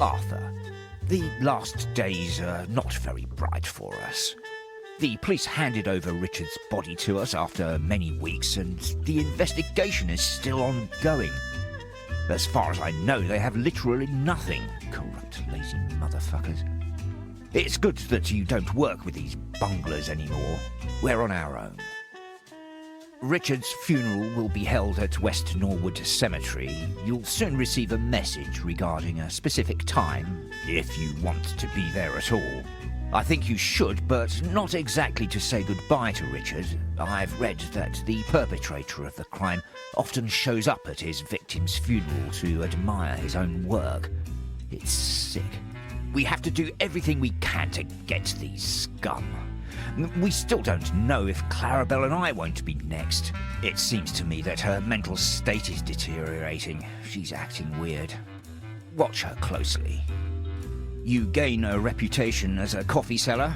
Arthur, the last days are not very bright for us. The police handed over Richard's body to us after many weeks, and the investigation is still ongoing. As far as I know, they have literally nothing. Corrupt, lazy motherfuckers. It's good that you don't work with these bunglers anymore. We're on our own. Richard's funeral will be held at West Norwood Cemetery. You'll soon receive a message regarding a specific time, if you want to be there at all. I think you should, but not exactly to say goodbye to Richard. I've read that the perpetrator of the crime often shows up at his victim's funeral to admire his own work. It's sick. We have to do everything we can to get these scum. We still don't know if Clarabelle and I won't be next. It seems to me that her mental state is deteriorating. She's acting weird. Watch her closely. You gain a reputation as a coffee seller.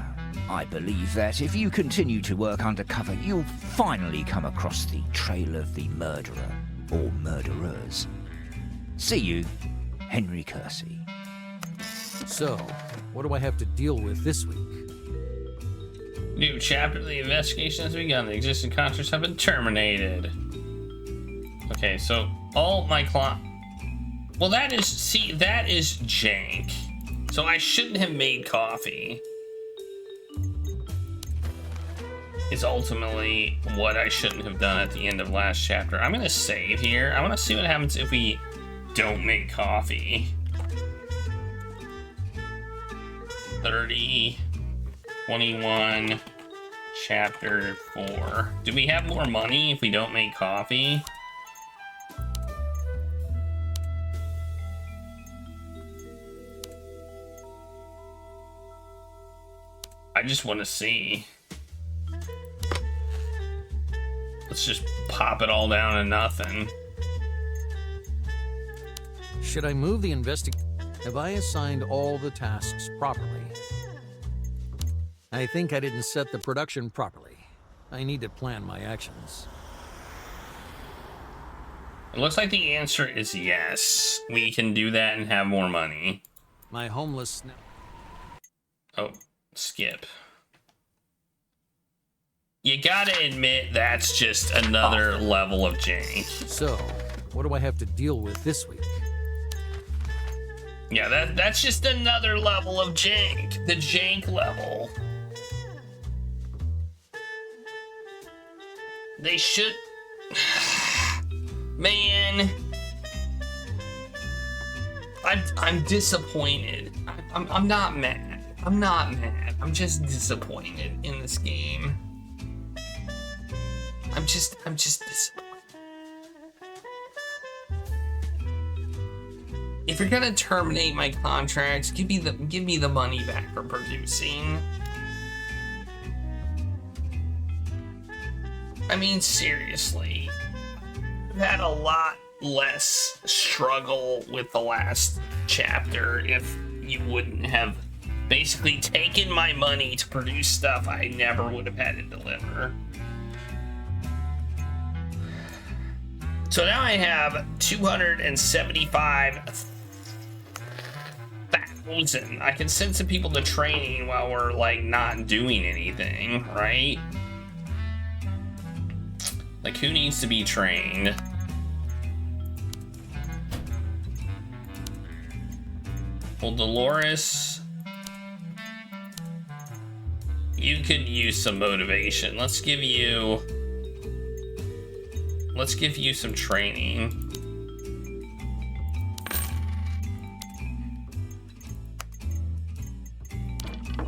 I believe that if you continue to work undercover, you'll finally come across the trail of the murderer, or murderers. See you, Henry Kersey. So, what do I have to deal with this week? New chapter, the investigation has begun. The existing contracts have been terminated. Okay, so all my well, that is jank. So I shouldn't have made coffee. Is ultimately what I shouldn't have done at the end of last chapter. I'm gonna save here. I wanna see what happens if we don't make coffee. 30, 21, chapter 4. Do we have more money if we don't make coffee? I just want to see. Let's just pop it all down to nothing. Should I move the Have I assigned all the tasks properly? I think I didn't set the production properly. I need to plan my actions. It looks like the answer is yes. We can do that and have more money. My homeless... Oh, skip. You gotta admit that's just another level of jank. So, what do I have to deal with this week? Yeah, that's just another level of jank. The jank level. They should... Man. I'm disappointed. I'm not mad. I'm not mad. I'm just disappointed in this game. I'm just disappointed. If you're gonna terminate my contracts, give me the money back for producing. I mean, seriously, I've had a lot less struggle with the last chapter if you wouldn't have basically taken my money to produce stuff I never would have had to deliver. So now I have 275,000. I can send some people to training while we're like not doing anything, right? Like, who needs to be trained? Well, Dolores, you could use some motivation. Let's give you some training.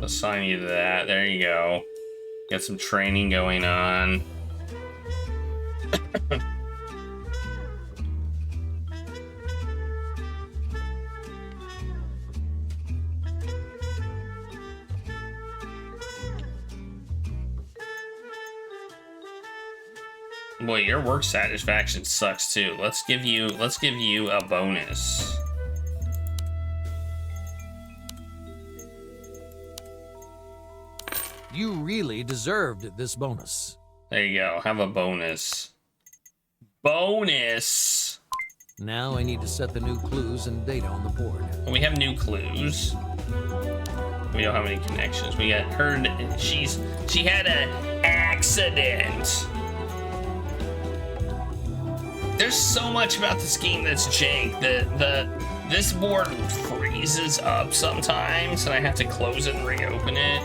Assign you to that. There you go. Got some training going on. Boy, your work satisfaction sucks too. Let's give you a bonus. You really deserved this bonus. There you go. Have a bonus. Bonus. Now I need to set the new clues and data on the board. Well, we have new clues. We don't have any connections. We got her. She had an accident. There's so much about this game that's jank. This board freezes up sometimes, and I have to close it and reopen it.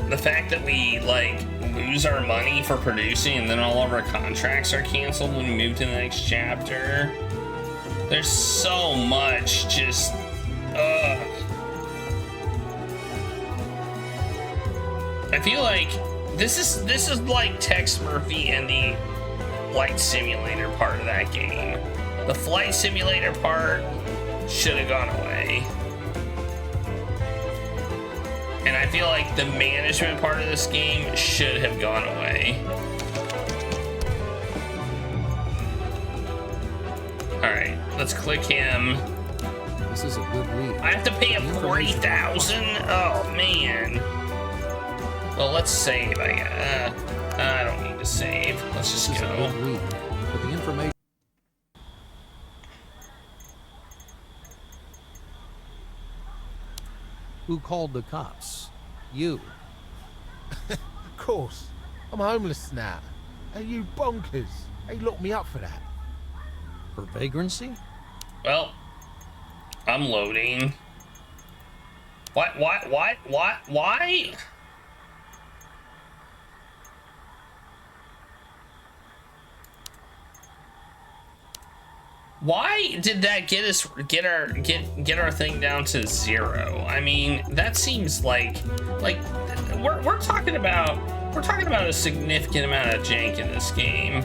The fact that we like lose our money for producing, and then all of our contracts are canceled when we move to the next chapter. There's so much just. I feel like this is like Tex Murphy and the flight simulator part of that game. The flight simulator part should have gone away. And I feel like the management part of this game should have gone away. Alright, let's click him. This is a good lead. I have to pay him 40,000? Oh man. Well, let's save, I guess. I don't need to save. Let's just This is a go. good lead, but the information. Who called the cops? You. Of course. I'm homeless now. Are you bonkers? They locked me up for that. For vagrancy? Well, I'm loading. What? Why? Why did that get our thing down to 0? I mean, that seems like we're talking about a significant amount of jank in this game.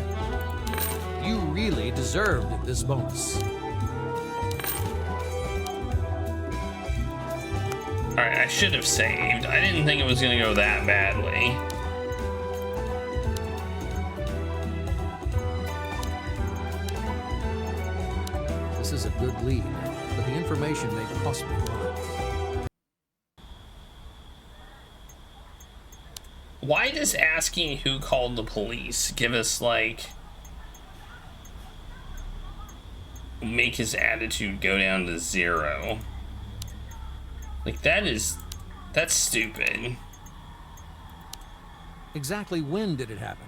You really deserved this bonus. Alright, I should have saved. I didn't think it was gonna go that badly. This is a good lead, but the information may cost me a lot. Why does asking who called the police give us, like, make his attitude go down to 0? Like, that's stupid. Exactly when did it happen?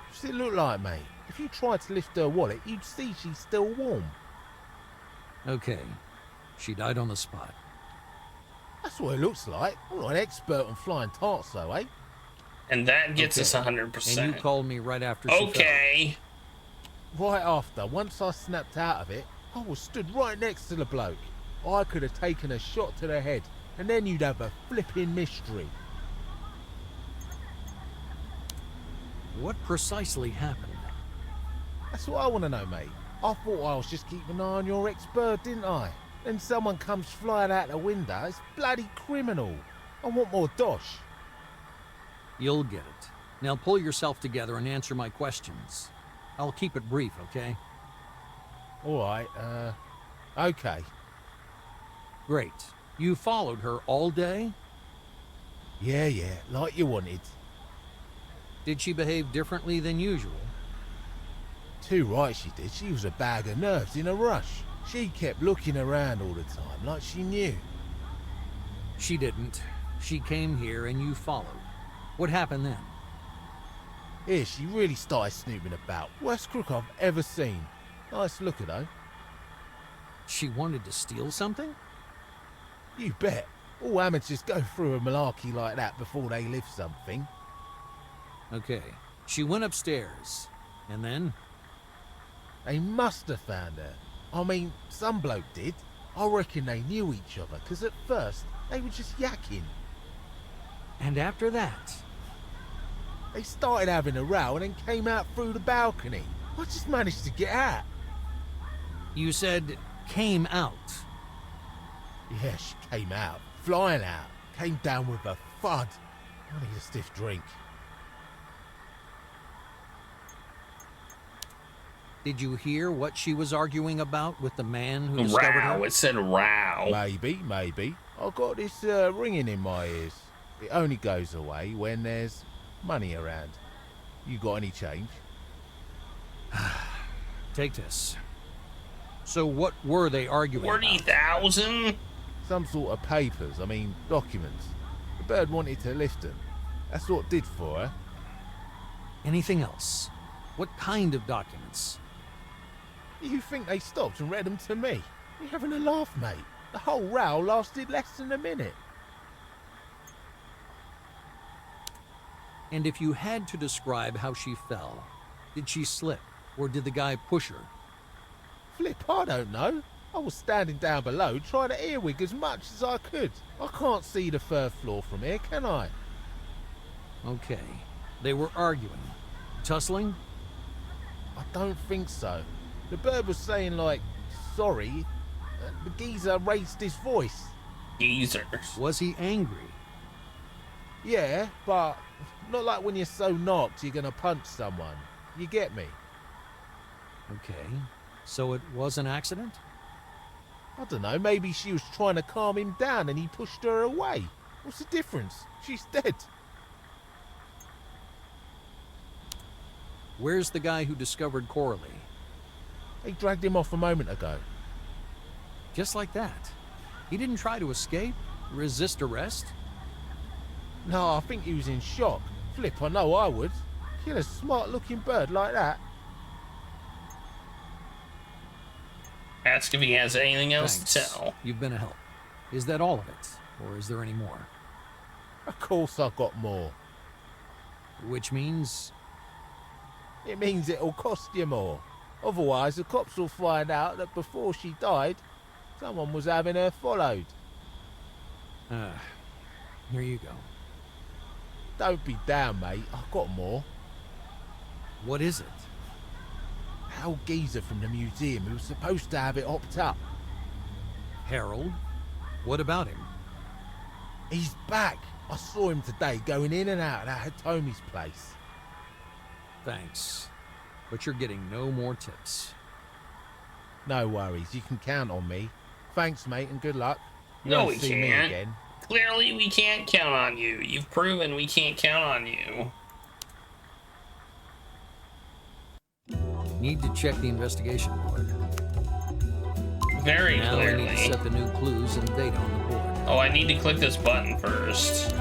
What's it look like, mate? If you tried to lift her wallet, you'd see she's still warm. Okay. She died on the spot. That's what it looks like. I'm not an expert on flying tarts, though, eh? And that gets us Okay. 100%. And you called me right after she fell. Okay. Right after, once I snapped out of it, I was stood right next to the bloke. I could have taken a shot to the head, and then you'd have a flipping mystery. What precisely happened? That's what I want to know, mate. I thought I was just keeping an eye on your ex-bird, didn't I? Then someone comes flying out the window. It's bloody criminal. I want more dosh. You'll get it. Now pull yourself together and answer my questions. I'll keep it brief, okay? All right, okay. Great. You followed her all day? Yeah, like you wanted. Did she behave differently than usual? Too right she did. She was a bag of nerves in a rush. She kept looking around all the time, like she knew. She didn't. She came here and you followed. What happened then? Here, she really started snooping about. Worst crook I've ever seen. Nice looker, though. She wanted to steal something? You bet. All amateurs go through a malarkey like that before they lift something. Okay. She went upstairs. And then? They must have found her. I mean, some bloke did. I reckon they knew each other, because at first, they were just yakking. And after that? They started having a row and then came out through the balcony. I just managed to get out. You said came out. Yeah, she came out. Flying out. Came down with a thud. I need a stiff drink. Did you hear what she was arguing about with the man who discovered Row. her? It said row. Maybe. I got this ringing in my ears. It only goes away when there's money around. You got any change? Take this. So what were they arguing about? 40,000? Some sort of papers, documents. The bird wanted to lift them. That's what did for her. Anything else? What kind of documents? You think they stopped and read them to me? You're having a laugh, mate. The whole row lasted less than a minute. And if you had to describe how she fell, did she slip, or did the guy push her? Flip, I don't know. I was standing down below trying to earwig as much as I could. I can't see the third floor from here, can I? Okay. They were arguing. Tussling? I don't think so. The bird was saying, sorry. The geezer raised his voice. Geezers. Was he angry? Yeah, but not like when you're so knocked you're gonna punch someone. You get me? Okay. So it was an accident? I don't know, maybe she was trying to calm him down and he pushed her away. What's the difference? She's dead. Where's the guy who discovered Coralie? They dragged him off a moment ago. Just like that. He didn't try to escape, resist arrest? No, I think he was in shock. Flip, I know I would. Kill a smart-looking bird like that. Ask if he has anything else Thanks. to tell. You've been a help. Is that all of it? Or is there any more? Of course I got more. Which means... It means it'll cost you more. Otherwise, the cops will find out that before she died, someone was having her followed. Here you go. Don't be down, mate. I've got more. What is it? Hal geezer from the museum who was supposed to have it hopped up. Harold? What about him? He's back. I saw him today going in and out of that Hatomi's place. Thanks. But you're getting no more tips. No worries. You can count on me. Thanks, mate, and good luck. You No, won't we see me can't. again. Clearly, we can't count on you. You've proven we can't count on you. Need to check the investigation board. Very Now I need to clearly. set the new clues and data on the board. Oh, I need to click this button first.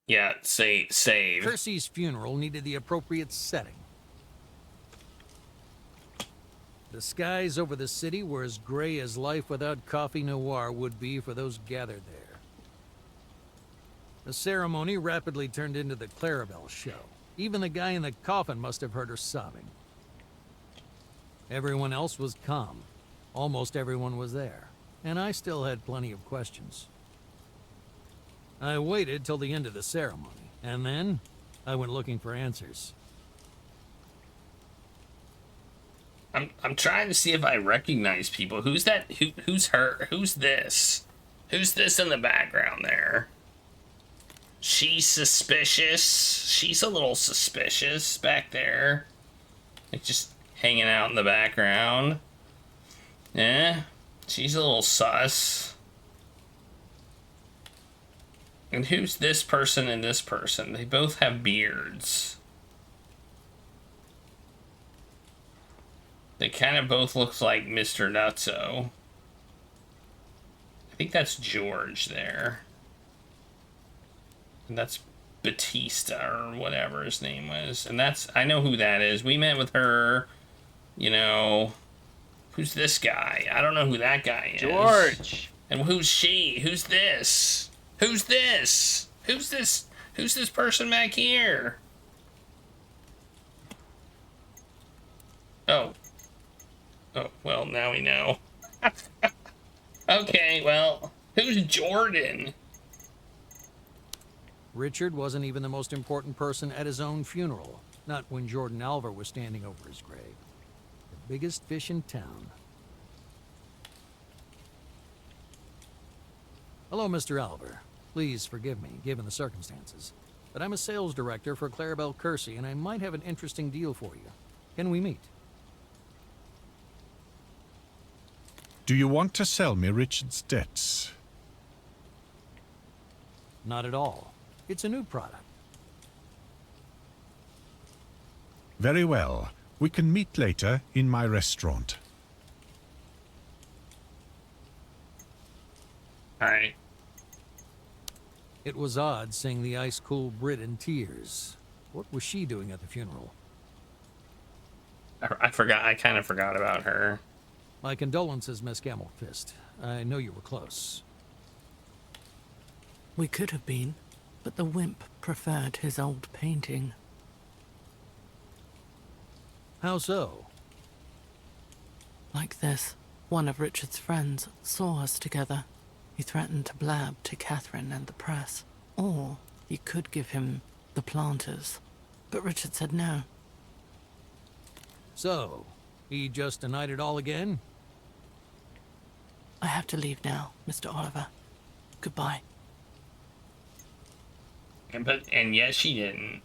Yeah, save. Kersey's funeral needed the appropriate setting. The skies over the city were as gray as life without coffee noir would be for those gathered there. The ceremony rapidly turned into the Clarabelle show. Even the guy in the coffin must have heard her sobbing. Everyone else was calm. Almost everyone was there. And I still had plenty of questions. I waited till the end of the ceremony, and then I went looking for answers. I'm trying to see if I recognize people. Who's that? Who's her? Who's this? Who's this in the background there? She's suspicious. She's a little suspicious back there. Like just hanging out in the background. Yeah, she's a little sus. And who's this person and this person? They both have beards. They kind of both look like Mr. Nutso. I think that's George there. And that's Batista or whatever his name was. And that's, I know who that is. We met with her, you know. Who's this guy? I don't know who that guy is. George! And who's she? Who's this? Who's this? Who's this? Who's this person back here? Oh. Oh, well, now we know. Okay, well, who's Jordan? Richard wasn't even the most important person at his own funeral, not when Jordan Alver was standing over his grave. The biggest fish in town. Hello, Mr. Alver. Please forgive me, given the circumstances. But I'm a sales director for Clarabelle Kersey, and I might have an interesting deal for you. Can we meet? Do you want to sell me Richard's debts? Not at all. It's a new product. Very well. We can meet later in my restaurant. Alright. It was odd seeing the ice-cool Brit in tears. What was she doing at the funeral? I forgot. I kind of forgot about her. My condolences, Miss Gamelfist. I know you were close. We could have been, but the wimp preferred his old painting. How so? Like this, one of Richard's friends saw us together. He threatened to blab to Catherine and the press. Or you could give him the planters. But Richard said no. So, he just denied it all again? I have to leave now, Mr. Oliver. Goodbye. And yes, she didn't.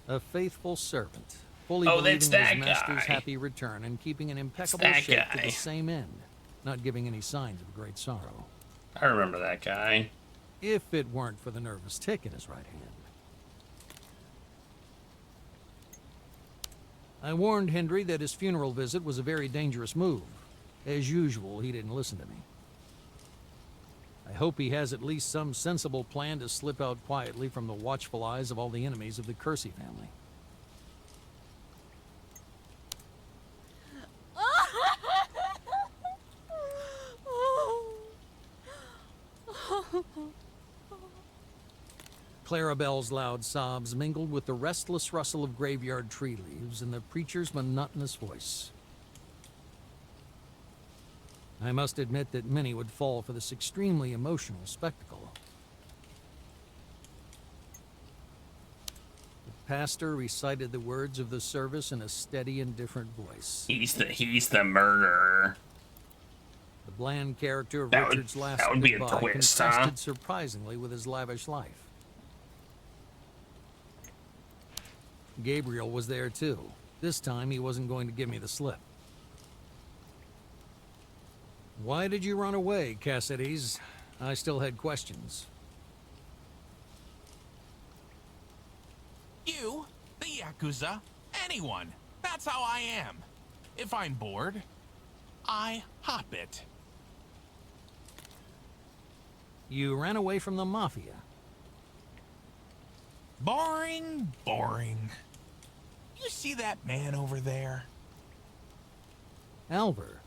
A faithful servant, fully Oh, believing that's his that master's guy. happy return and keeping an impeccable that shape to guy. the same end, not giving any signs of great sorrow. I remember that guy. If it weren't for the nervous tick in his right hand. I warned Hendry that his funeral visit was a very dangerous move. As usual, he didn't listen to me. I hope he has at least some sensible plan to slip out quietly from the watchful eyes of all the enemies of the Kersey family. Clarabelle's loud sobs mingled with the restless rustle of graveyard tree leaves and the preacher's monotonous voice. I must admit that many would fall for this extremely emotional spectacle. The pastor recited the words of the service in a steady, indifferent voice. He's the murderer. The bland character of That would- Richard's last that would be a goodbye twist, contrasted huh? surprisingly with his lavish life. Gabriel was there too. This time he wasn't going to give me the slip. Why did you run away, Cassidy's? I still had questions. You, the Yakuza, anyone. That's how I am. If I'm bored, I hop it. You ran away from the Mafia. Boring, boring. You see that man over there? Alvar.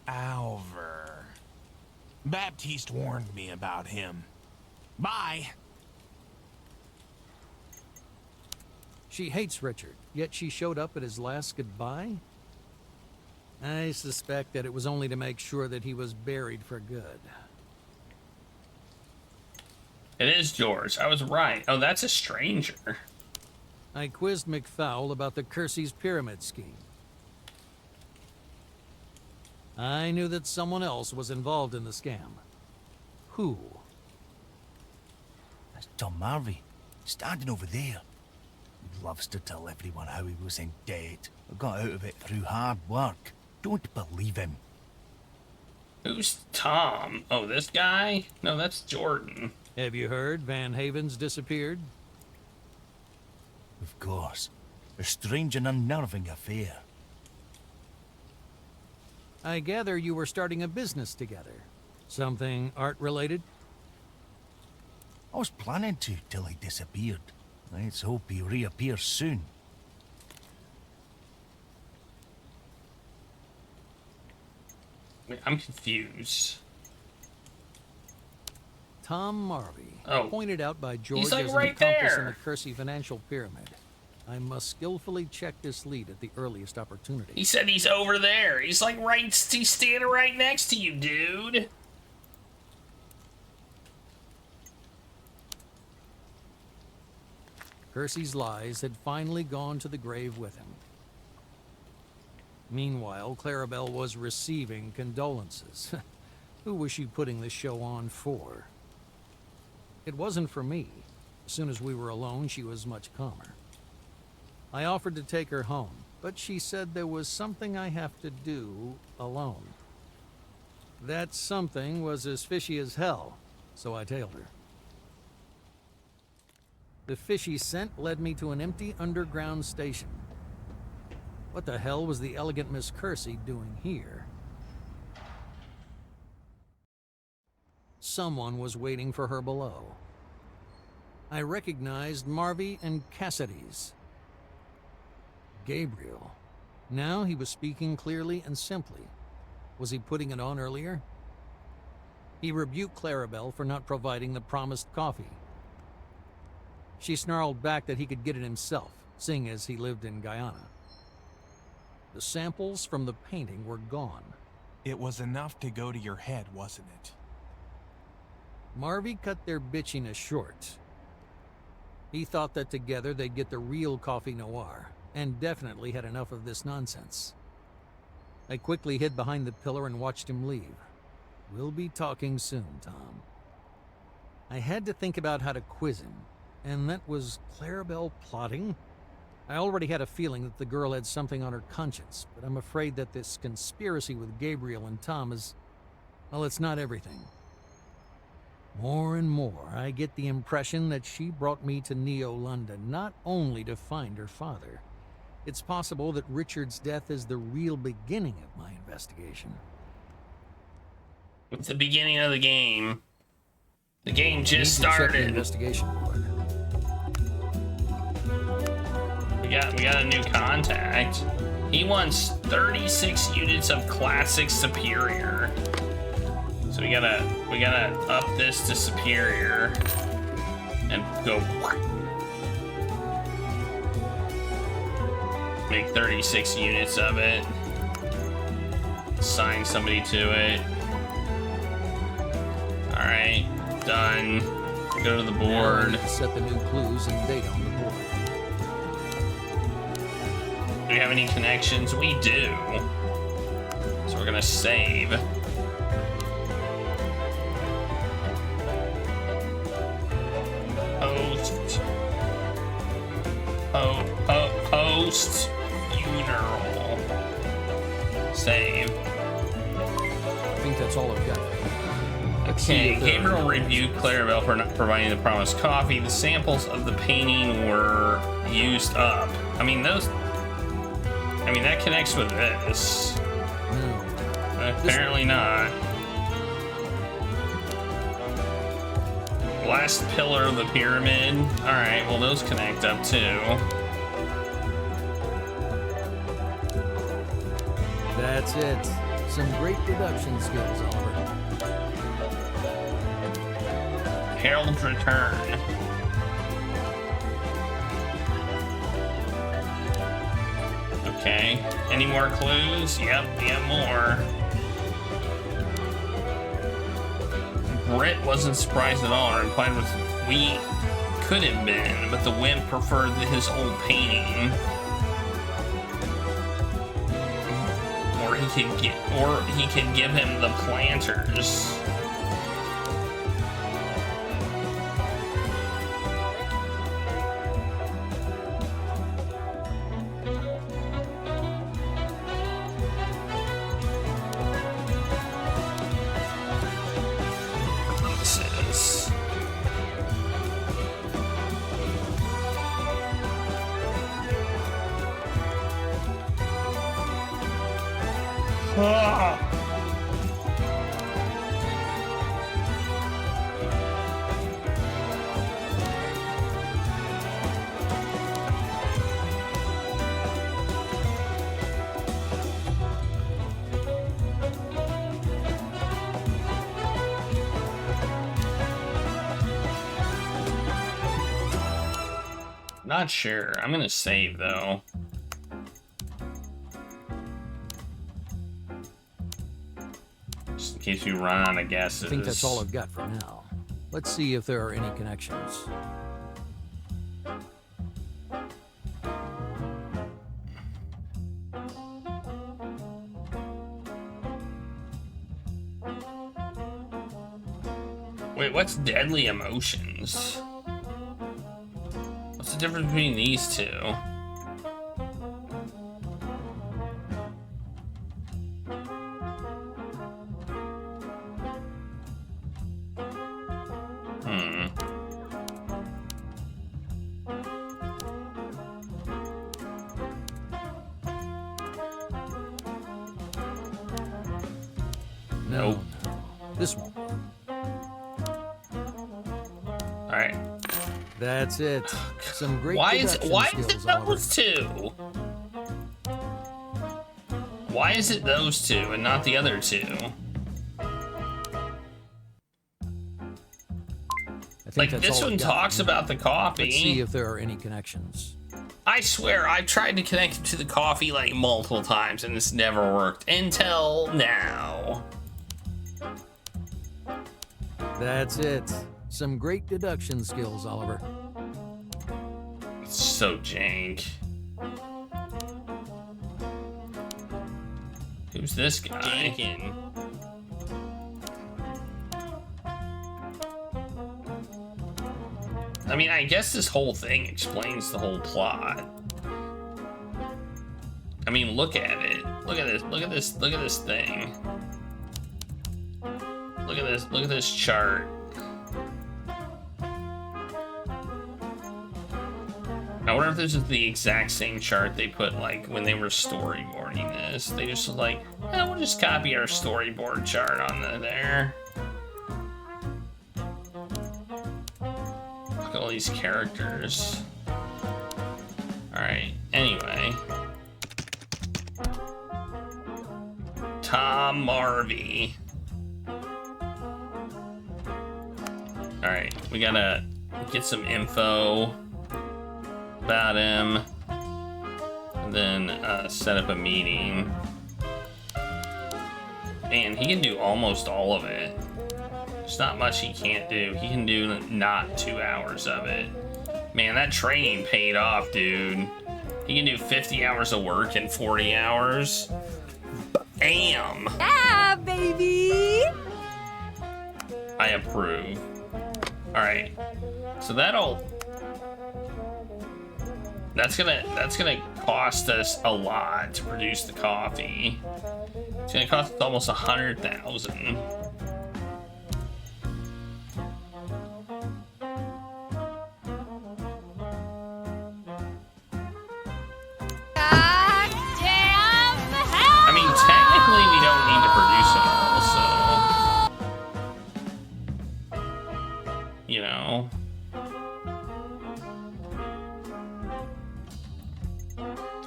Alvar. Baptiste warned me about him. Bye. She hates Richard, yet she showed up at his last goodbye? I suspect that it was only to make sure that he was buried for good. It is George. I was right. Oh, that's a stranger. I quizzed McFowl about the Kersey's pyramid scheme. I knew that someone else was involved in the scam. Who? That's Tom Marvey, standing over there. He loves to tell everyone how he was in debt. I got out of it through hard work. Don't believe him. Who's Tom? Oh, this guy? No, that's Jordan. Have you heard Van Haven's disappeared? Of course. A strange and unnerving affair. I gather you were starting a business together. Something art-related? I was planning to till he disappeared. Let's hope he reappears soon. Wait, I'm confused. Tom Marvey, Oh. pointed out by George like as an right accomplice in there. the Kersey financial pyramid. I must skillfully check this lead at the earliest opportunity. He said he's over there. He's like he's standing right next to you, dude. Kersey's lies had finally gone to the grave with him. Meanwhile, Clarabelle was receiving condolences. Who was she putting this show on for? It wasn't for me. As soon as we were alone, she was much calmer. I offered to take her home, but she said there was something I have to do alone. That something was as fishy as hell, so I tailed her. The fishy scent led me to an empty underground station. What the hell was the elegant Miss Kersey doing here? Someone was waiting for her below. I recognized Marvy and Cassidy's. Gabriel. Now he was speaking clearly and simply. Was he putting it on earlier? He rebuked Clarabelle for not providing the promised coffee. She snarled back that he could get it himself, seeing as he lived in Guyana. The samples from the painting were gone. It was enough to go to your head, wasn't it? Marvy cut their bitchiness short. He thought that together they'd get the real coffee noir, and definitely had enough of this nonsense. I quickly hid behind the pillar and watched him leave. We'll be talking soon, Tom. I had to think about how to quiz him, and that was Clarabelle plotting? I already had a feeling that the girl had something on her conscience, but I'm afraid that this conspiracy with Gabriel and Tom is, well, it's not everything. More and more, I get the impression that she brought me to Neo-London not only to find her father. It's possible that Richard's death is the real beginning of my investigation. It's the beginning of the game. The game just I need to check the started. investigation board. We got a new contact. He wants 36 units of classic superior. So we gotta up this to superior and go make 36 units of it. Assign somebody to it. All right, done. Go to the board. Now I need to set the new clues and data on the board. Do we have any connections? We do. So we're gonna save. Post funeral. Save. I think that's all I've got. Okay, Gabriel rebuked Clarabelle for not providing the promised coffee. The samples of the painting were used up. I mean, that connects with this. No. Apparently not. Last pillar of the pyramid. Alright, well, those connect up too. That's it. Some great deduction skills, Oliver. Harold's return. Okay. Any more clues? Yep, more. Britt wasn't surprised at all, or implied was we could have been, but the wimp preferred his old painting. Or he could give him the planters. Not sure. I'm gonna save though. Just in case we run out of guesses. I think that's all I've got for now. Let's see if there are any connections. Wait, what's deadly emotions? What's the difference between these two? Nope. No. This won't work. Alright. That's it. Some great Why is deduction it skills, Oliver. those two? Why is it those two and not the other two? I think Like, that's this all one I've got. talks about the coffee. Let's see if there are any connections. I swear, I've tried to connect to the coffee like multiple times and it's never worked until now. That's it. Some great deduction skills, Oliver. It's so jank. Who's this guy? Jankin'. I mean, I guess this whole thing explains the whole plot. I mean, look at it. Look at this. Look at this. Look at this thing. Look at this. Look at this chart. I wonder if this is the exact same chart they put like when they were storyboarding this. They just was like, eh, we'll just copy our storyboard chart on there. Look at all these characters. Alright, anyway. Tom Marvey. Alright, we gotta get some info about him, and then set up a meeting. Man, he can do almost all of it. There's not much he can't do. He can do not 2 hours of it. Man, that training paid off, dude. He can do 50 hours of work in 40 hours. Bam! Yeah, baby! I approve. Alright. So that's gonna cost us a lot to produce the coffee. It's gonna cost us almost 100,000. I mean, technically, we don't need to produce it all, so you know.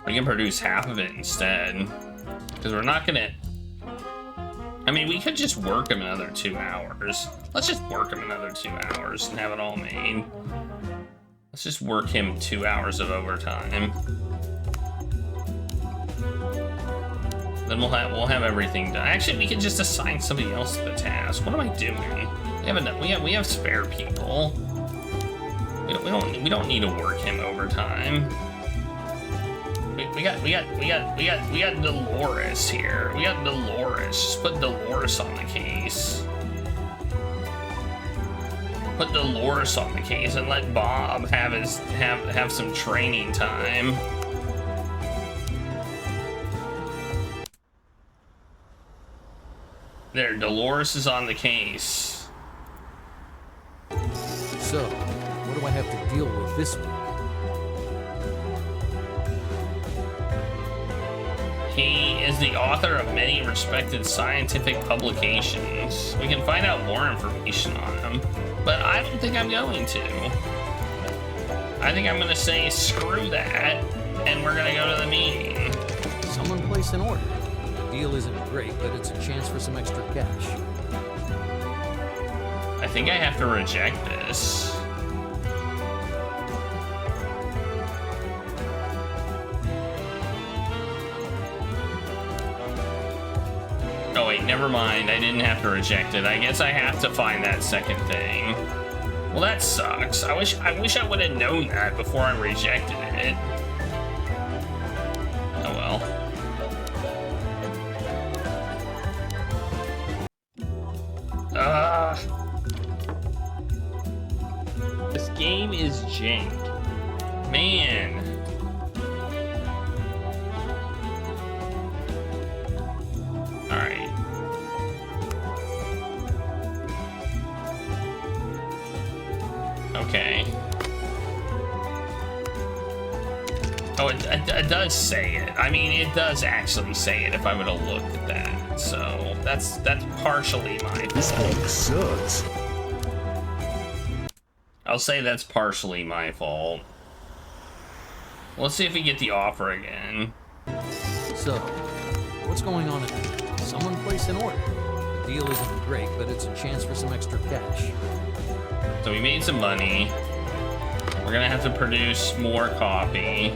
We can produce half of it instead, because we're not gonna. I mean, we could just work him another 2 hours. Let's just work him another 2 hours and have it all made. Let's just work him 2 hours of overtime. Then we'll have everything done. Actually, we can just assign somebody else the task. What am I doing? We have spare people. We don't need to work him overtime. We got Dolores here. We got Dolores. Just put Dolores on the case. Put Dolores on the case and let Bob have some training time. There, Dolores is on the case. So, what do I have to deal with this week? He is the author of many respected scientific publications. We can find out more information on him, but I don't think I'm going to. I think I'm going to say screw that, and we're going to go to the meeting. Someone place an order. The deal isn't great, but it's a chance for some extra cash. I think I have to reject this. Oh wait, never mind. I didn't have to reject it. I guess I have to find that second thing. Well, that sucks. I wish I would have known that before I rejected it. Oh well. This game is jank. Man. Alright. Okay. Oh Oh, it does say it. I mean, it does actually say it if I would have looked at that. So that's partially my fault. This book sucks. I'll say that's partially my fault. Let's see if we get the offer again. So, what's going on at someone place an order? The deal isn't great, but it's a chance for some extra cash. So we made some money. We're gonna have to produce more coffee.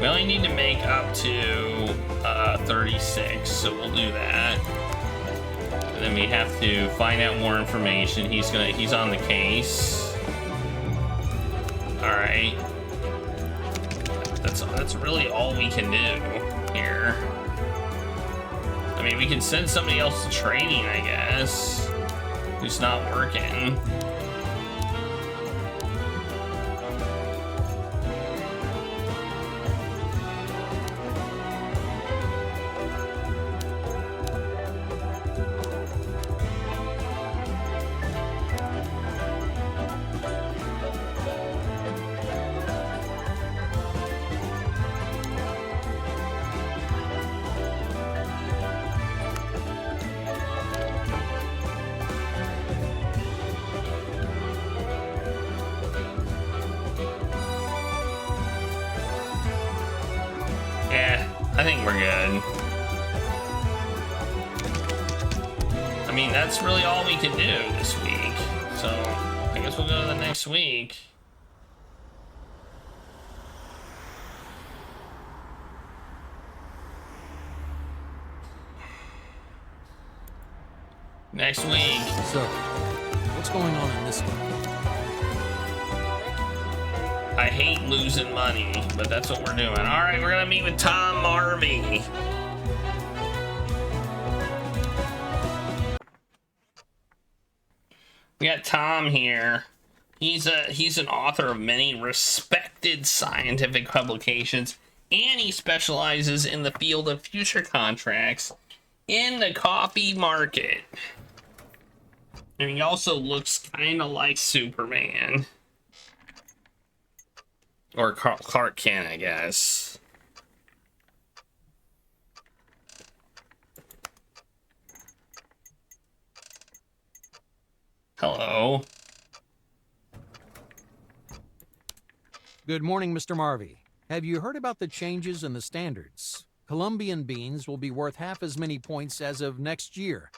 We only need to make up to 36, so we'll do that. And then we have to find out more information. He's on the case. All right. That's really all we can do here. I mean, we can send somebody else to training, I guess, who's not working. I think we're good. I mean, that's really all we can do this week. So, I guess we'll go to the next week. Next week. So, what's going on in this one? I hate losing money, but that's what we're doing. All right, we're gonna meet with Tom Marvey. We got Tom here. He's an author of many respected scientific publications, and he specializes in the field of future contracts in the coffee market. And he also looks kind of like Superman. Or Clark Kent, I guess. Hello. Good morning, Mr. Marvey. Have you heard about the changes in the standards? Colombian beans will be worth half as many points as of next year.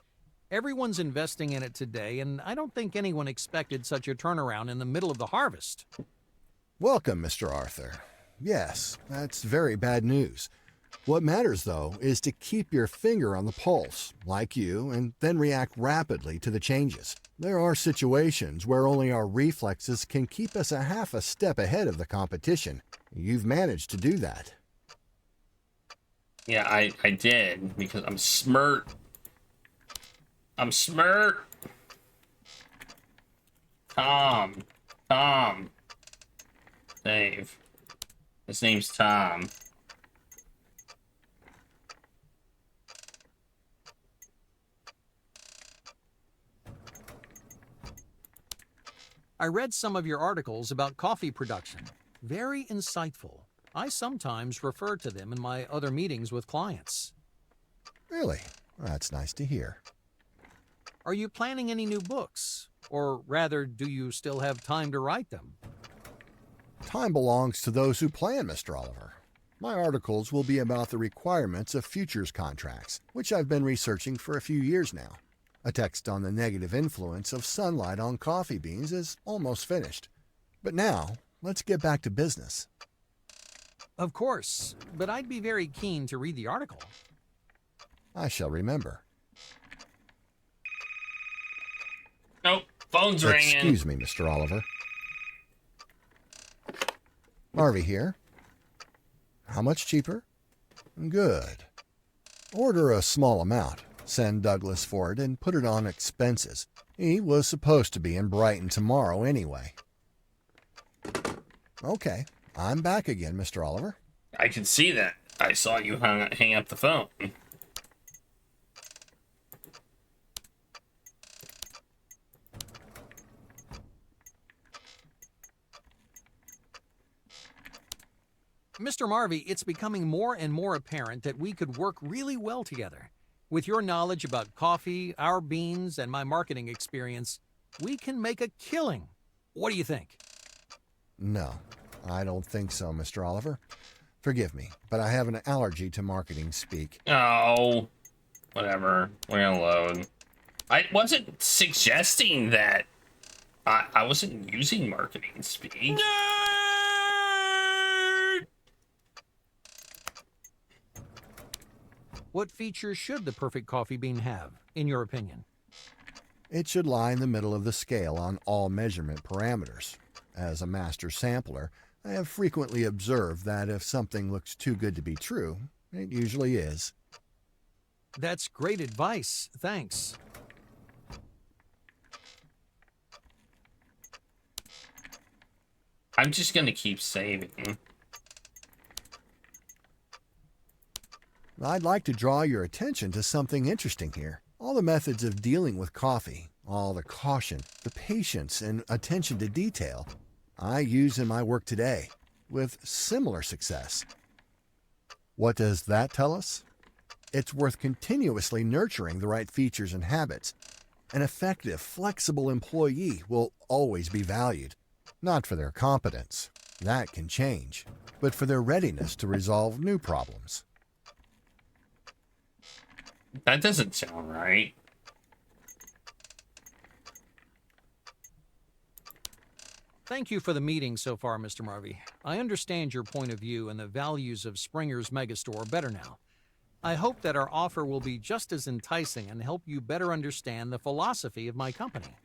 Everyone's investing in it today, and I don't think anyone expected such a turnaround in the middle of the harvest. Welcome, Mr. Arthur. Yes, that's very bad news. What matters, though, is to keep your finger on the pulse, like you, and then react rapidly to the changes. There are situations where only our reflexes can keep us a half a step ahead of the competition. You've managed to do that. Yeah, I did, because I'm smart. I'm smart. Tom. Dave. His name's Tom. I read some of your articles about coffee production. Very insightful. I sometimes refer to them in my other meetings with clients. Really? That's nice to hear. Are you planning any new books? Or rather, do you still have time to write them? Time belongs to those who plan, Mr. Oliver. My articles will be about the requirements of futures contracts, which I've been researching for a few years now. A text on the negative influence of sunlight on coffee beans is almost finished. But now, let's get back to business. Of course, but I'd be very keen to read the article. I shall remember. Nope, phone's ringing. Excuse me, Mr. Oliver. Harvey here. How much cheaper? Good. Order a small amount. Send Douglas for it and put it on expenses. He was supposed to be in Brighton tomorrow anyway. Okay, I'm back again, Mr. Oliver. I can see that. I saw you hang up the phone. Mr. Marvey, it's becoming more and more apparent that we could work really well together. With your knowledge about coffee, our beans, and my marketing experience, we can make a killing. What do you think? No, I don't think so, Mr. Oliver. Forgive me, but I have an allergy to marketing speak. Oh, whatever. We're gonna load. I wasn't suggesting that. I wasn't using marketing speak. What features should the perfect coffee bean have, in your opinion? It should lie in the middle of the scale on all measurement parameters. As a master sampler, I have frequently observed that if something looks too good to be true, it usually is. That's great advice. Thanks. I'm just gonna keep saving. I'd like to draw your attention to something interesting here. All the methods of dealing with coffee, all the caution, the patience, and attention to detail I use in my work today, with similar success. What does that tell us? It's worth continuously nurturing the right features and habits. An effective, flexible employee will always be valued, not for their competence, that can change, but for their readiness to resolve new problems. That doesn't sound right. Thank you for the meeting so far, Mr. Marvey. I understand your point of view and the values of Springer's Megastore better now. I hope that our offer will be just as enticing and help you better understand the philosophy of my company.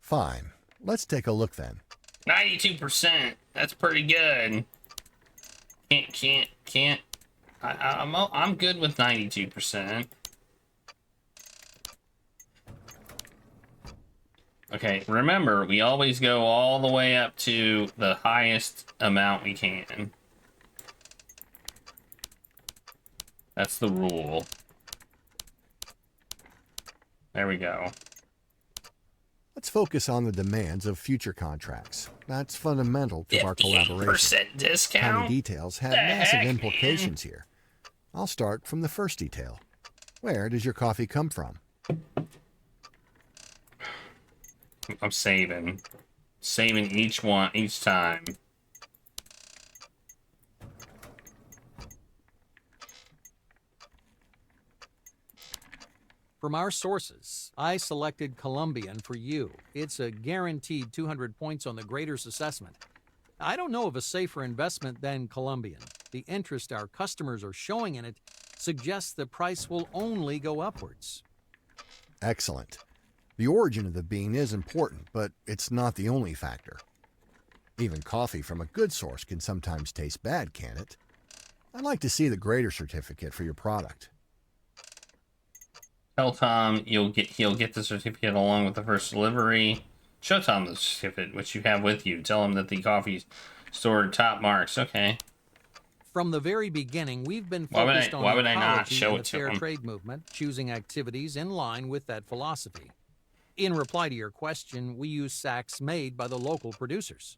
Fine. Let's take a look then. 92%. That's pretty good. Can't. I'm good with 92%. Okay, remember, we always go all the way up to the highest amount we can. That's the rule. There we go. Let's focus on the demands of future contracts. That's fundamental to our collaboration. 50% discount? Tiny details have massive implications here. I'll start from the first detail. Where does your coffee come from? I'm saving. Saving each time. From our sources, I selected Colombian for you. It's a guaranteed 200 points on the Grader's assessment. I don't know of a safer investment than Colombian. The interest our customers are showing in it suggests the price will only go upwards. Excellent. The origin of the bean is important, but it's not the only factor. Even coffee from a good source can sometimes taste bad, can't it? I'd like to see the Grader certificate for your product. Tell Tom he'll get the certificate along with the first delivery. Show Tom the certificate, which you have with you. Tell him that the coffee's stored top marks. Okay. From the very beginning, we've been focused on ecology and the fair trade movement, choosing activities in line with that philosophy. In reply to your question, we use sacks made by the local producers.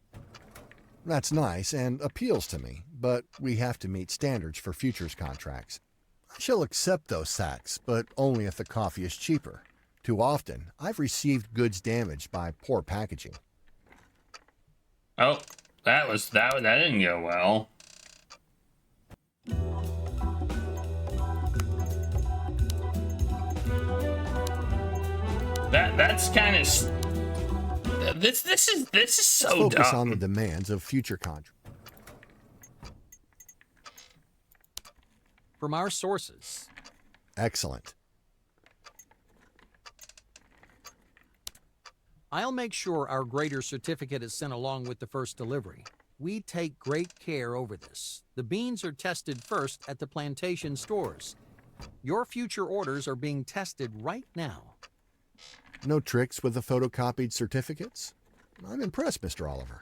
That's nice and appeals to me, but we have to meet standards for futures contracts. I shall accept those sacks, but only if the coffee is cheaper. Too often, I've received goods damaged by poor packaging. Oh, that didn't go well. That's kind of this is so dumb. Focus on the demands of future contracts. From our sources. Excellent. I'll make sure our Grader certificate is sent along with the first delivery. We take great care over this. The beans are tested first at the plantation stores. Your future orders are being tested right now. No tricks with the photocopied certificates? I'm impressed, Mr. Oliver.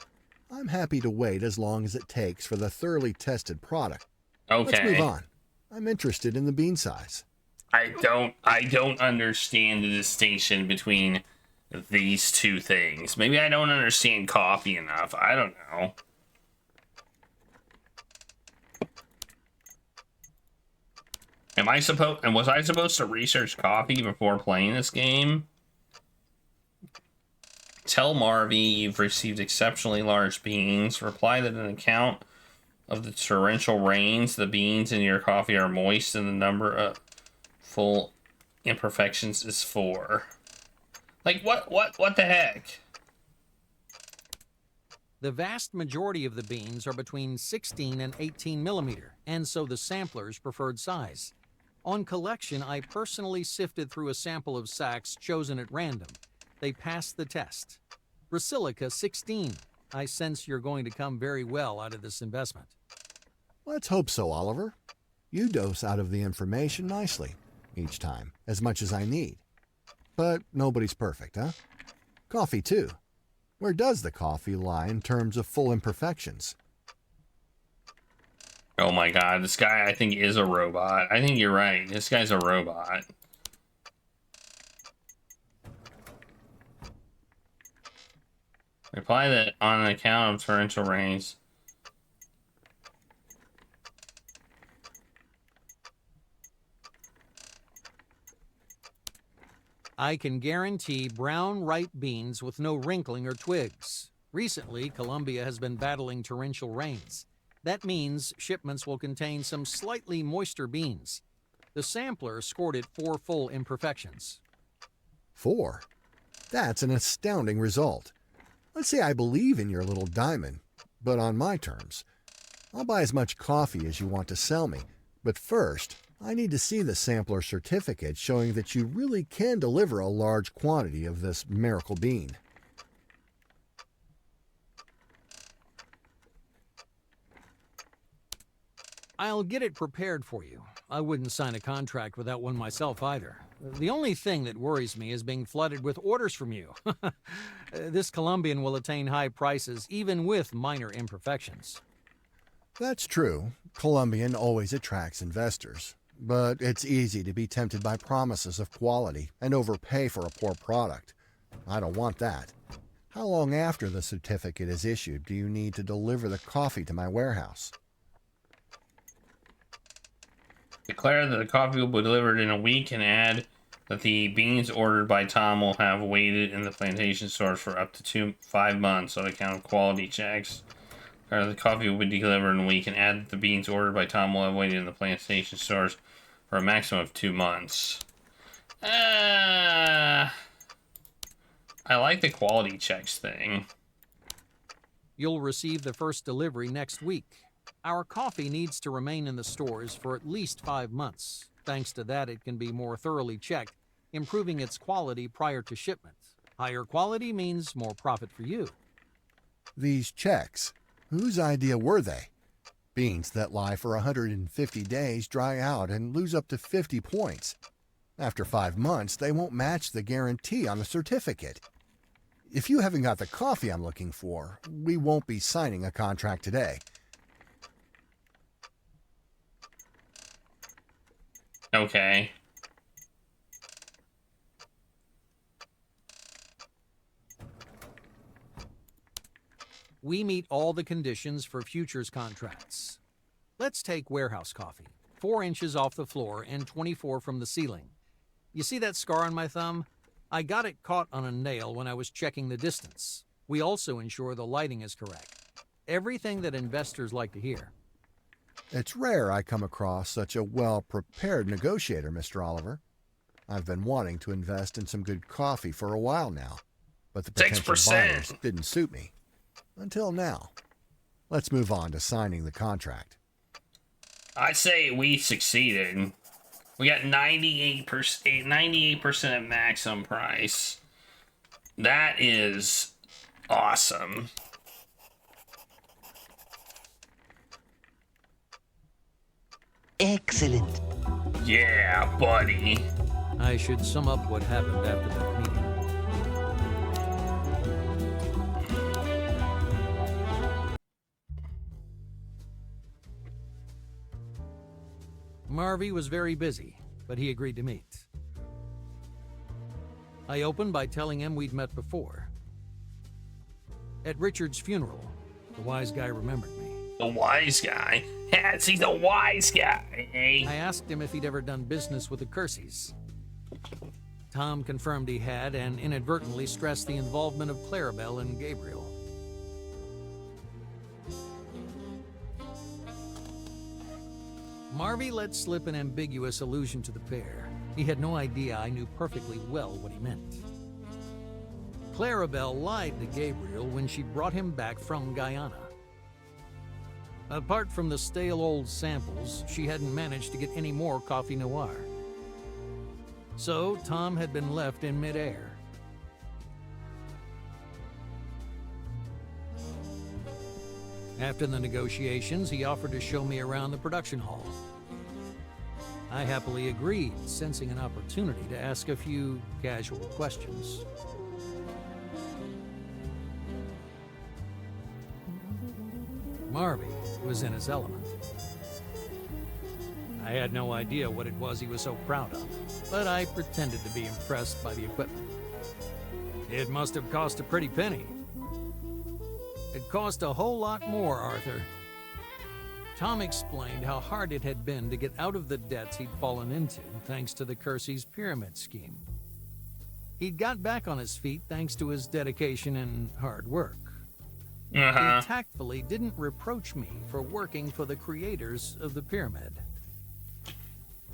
I'm happy to wait as long as it takes for the thoroughly tested product. Okay. Let's move on. I'm interested in the bean size. I don't understand the distinction between these two things. Maybe I don't understand coffee enough. I don't know. Was I supposed to research coffee before playing this game? Tell Marvy you've received exceptionally large beans. Reply that an account of the torrential rains, the beans in your coffee are moist, and the number of full imperfections is 4. Like, what the heck? The vast majority of the beans are between 16 and 18 millimeter, and so the sampler's preferred size. On collection, I personally sifted through a sample of sacks chosen at random. They passed the test. Brasilica 16. I sense you're going to come very well out of this investment. Let's hope so, Oliver. You dose out of the information nicely, each time, as much as I need. But nobody's perfect, huh? Coffee, too. Where does the coffee lie in terms of full imperfections? Oh my god, this guy I think is a robot. I think you're right. This guy's a robot. Reply that on an account of torrential rains. I can guarantee brown, ripe beans with no wrinkling or twigs. Recently, Colombia has been battling torrential rains. That means shipments will contain some slightly moister beans. The sampler scored it 4 full imperfections. 4? That's an astounding result. Let's say I believe in your little diamond, but on my terms. I'll buy as much coffee as you want to sell me, but first, I need to see the sampler certificate showing that you really can deliver a large quantity of this miracle bean. I'll get it prepared for you. I wouldn't sign a contract without one myself either. The only thing that worries me is being flooded with orders from you. This Colombian will attain high prices even with minor imperfections. That's true. Colombian always attracts investors. But it's easy to be tempted by promises of quality and overpay for a poor product. I don't want that. How long after the certificate is issued do you need to deliver the coffee to my warehouse? Declare that the coffee will be delivered in a week and add that the beans ordered by Tom will have waited in the plantation stores for up to 5 months on account of quality checks. Declare that the coffee will be delivered in a week and add that the beans ordered by Tom will have waited in the plantation stores for a maximum of 2 months. I like the quality checks thing. You'll receive the first delivery next week. Our coffee needs to remain in the stores for at least 5 months. Thanks to that, it can be more thoroughly checked, improving its quality prior to shipment. Higher quality means more profit for you. These checks, whose idea were they? Beans that lie for 150 days dry out and lose up to 50 points. After 5 months, they won't match the guarantee on the certificate. If you haven't got the coffee I'm looking for, we won't be signing a contract today. Okay. We meet all the conditions for futures contracts. Let's take warehouse coffee. 4 inches off the floor and 24 from the ceiling. You see that scar on my thumb? I got it caught on a nail when I was checking the distance. We also ensure the lighting is correct. Everything that investors like to hear. It's rare I come across such a well-prepared negotiator, Mr. Oliver. I've been wanting to invest in some good coffee for a while now, but the potential 6%. buyers didn't suit me. Until now. Let's move on to signing the contract. I say we succeeded. We got 98% at maximum price. That is awesome. Excellent. Yeah, buddy. I should sum up what happened after that meeting. Marvy was very busy, but he agreed to meet. I opened by telling him we'd met before. At Richard's funeral, the wise guy remembered me. The wise guy. Yes, he's a wise guy. I asked him if he'd ever done business with the Kerseys. Tom confirmed he had and inadvertently stressed the involvement of Clarabelle and Gabriel. Marvy let slip an ambiguous allusion to the pair. He had no idea I knew perfectly well what he meant. Clarabelle lied to Gabriel when she brought him back from Guyana. Apart from the stale old samples, she hadn't managed to get any more coffee noir. So Tom had been left in midair. After the negotiations, he offered to show me around the production hall. I happily agreed, sensing an opportunity to ask a few casual questions. Marvy was in his element. I had no idea what it was he was so proud of, but I pretended to be impressed by the equipment. It must have cost a pretty penny. It cost a whole lot more, Arthur. Tom explained how hard it had been to get out of the debts he'd fallen into thanks to the Kerseys' pyramid scheme. He'd got back on his feet thanks to his dedication and hard work. He tactfully didn't reproach me for working for the creators of the pyramid.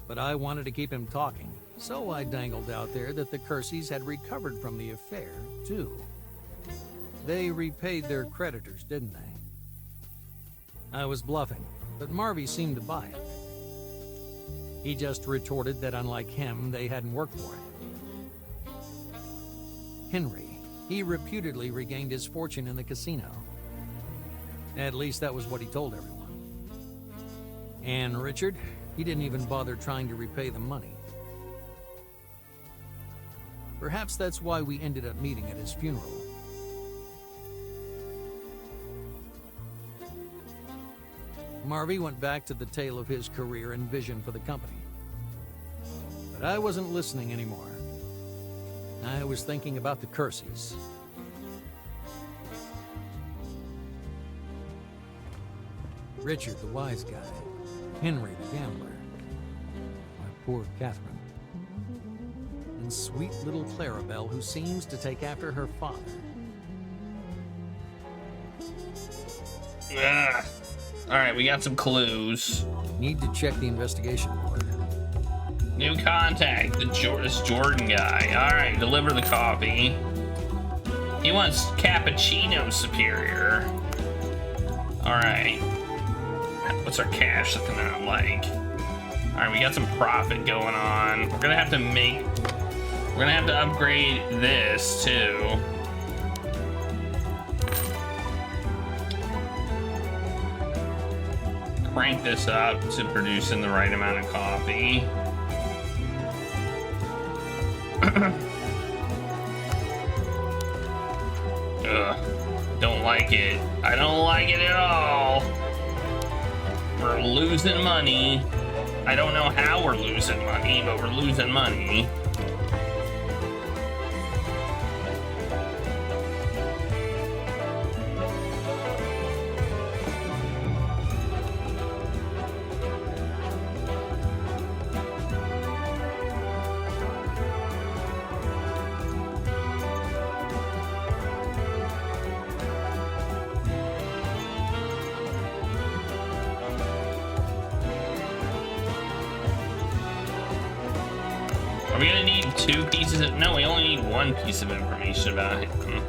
But I wanted to keep him talking, so I dangled out there that the Kerseys had recovered from the affair, too. They repaid their creditors, didn't they? I was bluffing, but Marvy seemed to buy it. He just retorted that unlike him, they hadn't worked for it. Henry, he reputedly regained his fortune in the casino. At least that was what he told everyone. And Richard, he didn't even bother trying to repay the money. Perhaps that's why we ended up meeting at his funeral. Marvy went back to the tale of his career and vision for the company. But I wasn't listening anymore. I was thinking about the Kerseys. Richard, the wise guy. Henry, the gambler. My poor Catherine. And sweet little Clarabelle, who seems to take after her father. Alright, we got some clues. Need to check the investigation board. New contact, this Jordan guy. Alright, deliver the coffee. He wants cappuccino superior. Alright. What's our cash looking at like? Alright, we got some profit going on. We're gonna have to upgrade this too. Crank this up to producing the right amount of coffee. Ugh, don't like it. I don't like it at all. We're losing money. I don't know how we're losing money, but we're losing money. Are we gonna need 2 pieces of... No, we only need 1 piece of information about him.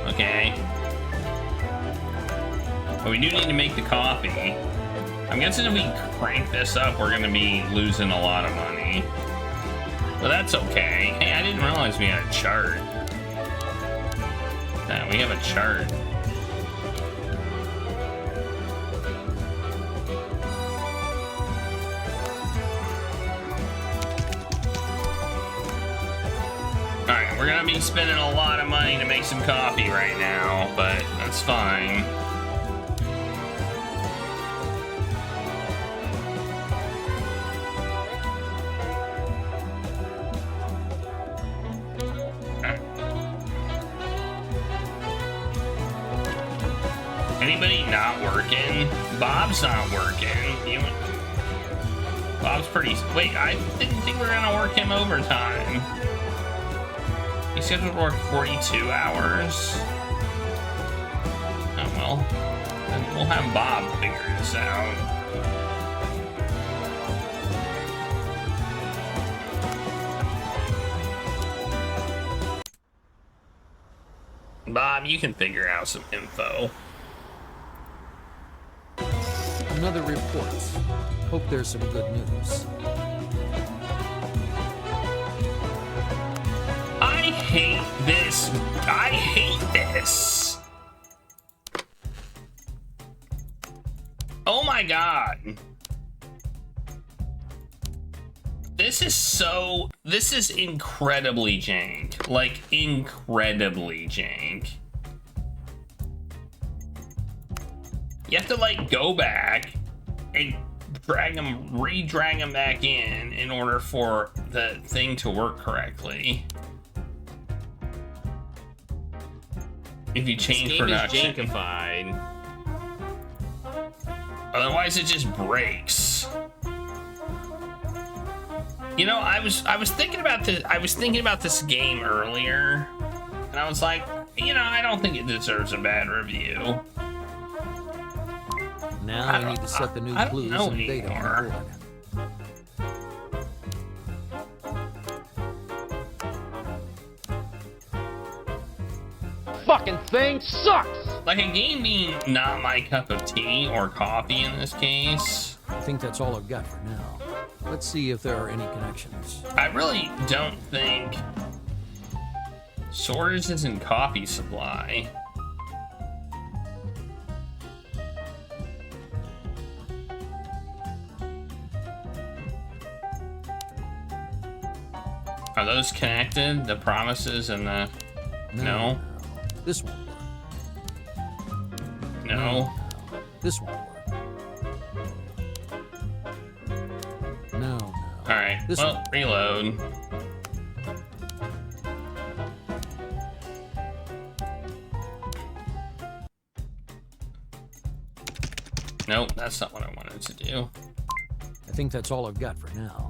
Okay. But we do need to make the coffee. I'm guessing if we crank this up, we're gonna be losing a lot of money. But that's okay. Hey, I didn't realize we had a chart. Yeah, we have a chart. Alright, we're gonna be spending a lot of money to make some coffee right now, but that's fine. anybody not working? Bob's not working. Bob's pretty... Wait, I didn't think we were gonna work him overtime. He's scheduled to work 42 hours. Oh, well. Then we'll have Bob figure this out. Bob, you can figure out some info. Another report. Hope there's some good news. I hate this. I hate this. Oh my god. This is incredibly jank. Like, incredibly jank. You have to, like, go back and re-drag them back in order for the thing to work correctly. If you change production. This game is jankified. Otherwise it just breaks. You know, I was thinking about this game earlier, and I was like, you know, I don't think it deserves a bad review. Now I need to set the new clues and data on the board. Fucking thing sucks! Like, a game being not my cup of tea or coffee in this case. I think that's all I've got for now. Let's see if there are any connections. I really don't think shortages in coffee supply. Are those connected? The promises and the... No. This won't work. No. This won't work. No. Alright, well, reload. Nope, that's not what I wanted to do. I think that's all I've got for now.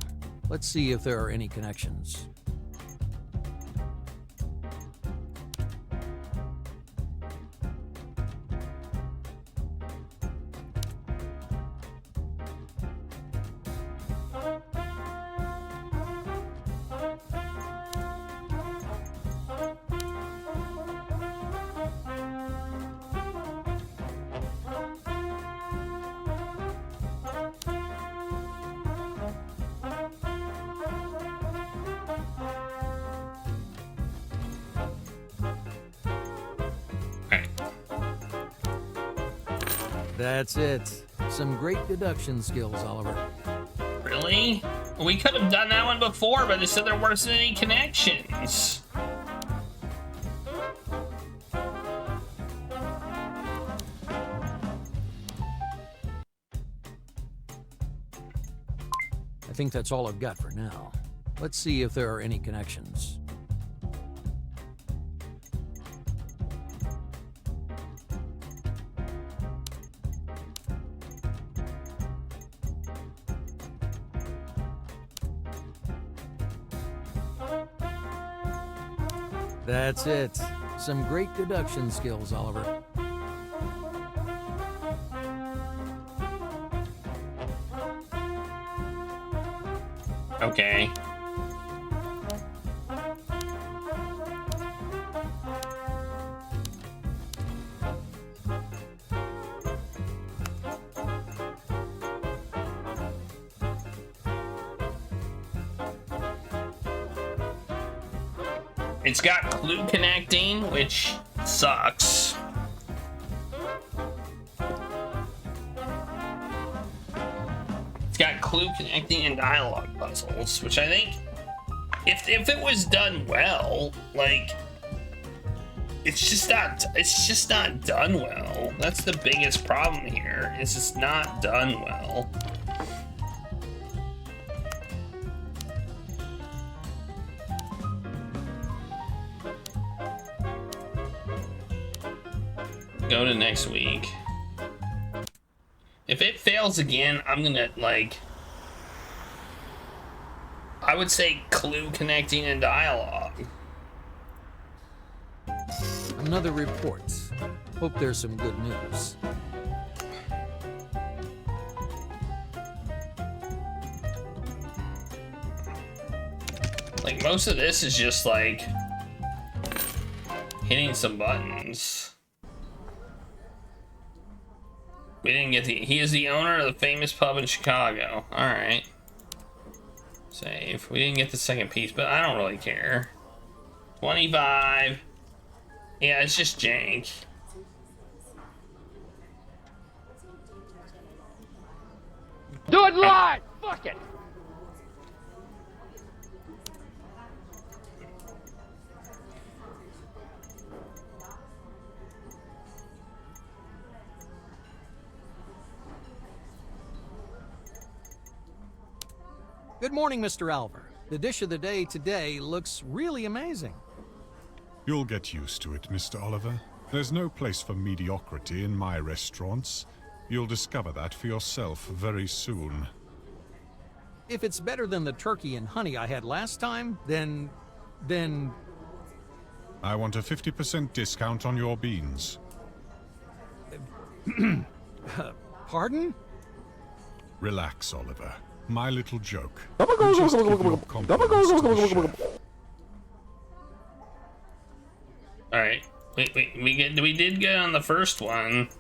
Let's see if there are any connections. That's it. Some great deduction skills, Oliver. Really? We could have done that one before, but it said there weren't any connections. I think that's all I've got for now. Let's see if there are any connections. That's it. Some great deduction skills, Oliver. Okay. It's got clue connecting, which sucks. It's got clue connecting and dialogue puzzles, which I think, if it was done well, like, it's just not done well. That's the biggest problem here. It's just not done well. Go to next week. If it fails again, I'm gonna, like... I would say clue connecting and dialogue. Another report. Hope there's some good news. Like, most of this is just, like, hitting some buttons. We didn't get the... He is the owner of the famous pub in Chicago. Alright. Save. We didn't get the second piece, but I don't really care. 25. Yeah, it's just jank. Do it live! Fuck it! Good morning, Mr. Alver. The dish of the day today looks really amazing. You'll get used to it, Mr. Oliver. There's no place for mediocrity in my restaurants. You'll discover that for yourself very soon. If it's better than the turkey and honey I had last time, then... I want a 50% discount on your beans. Pardon? Relax, Oliver. My little joke. You just give your compliments to the chef. Alright. We did good on the first one.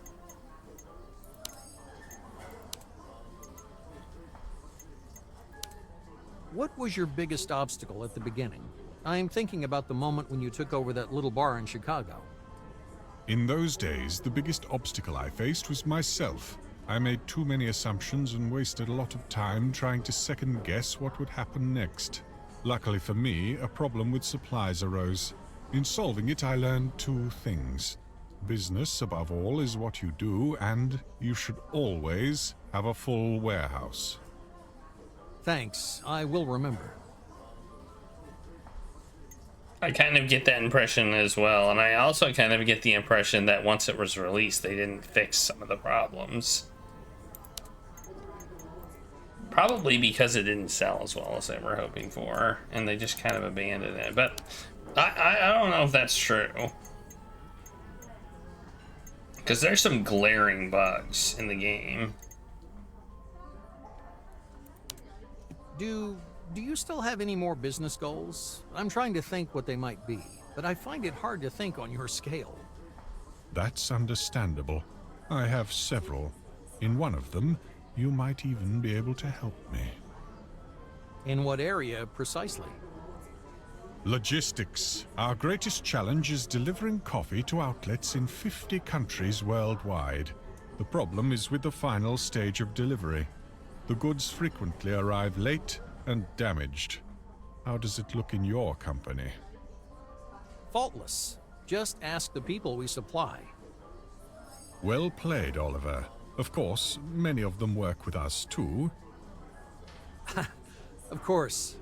What was your biggest obstacle at the beginning? I'm thinking about the moment when you took over that little bar in Chicago. In those days, the biggest obstacle I faced was myself. I made too many assumptions and wasted a lot of time trying to second-guess what would happen next. Luckily for me, a problem with supplies arose. In solving it, I learned two things. Business, above all, is what you do, and you should always have a full warehouse. Thanks, I will remember. I kind of get that impression as well, and I also kind of get the impression that once it was released, they didn't fix some of the problems. Probably because it didn't sell as well as they were hoping for, and they just kind of abandoned it. But I don't know if that's true. Because there's some glaring bugs in the game. Do you still have any more business goals? I'm trying to think what they might be, but I find it hard to think on your scale. That's understandable. I have several. In one of them, you might even be able to help me. In what area, precisely? Logistics. Our greatest challenge is delivering coffee to outlets in 50 countries worldwide. The problem is with the final stage of delivery. The goods frequently arrive late and damaged. How does it look in your company? Faultless. Just ask the people we supply. Well played, Oliver. Of course, many of them work with us too. Of course.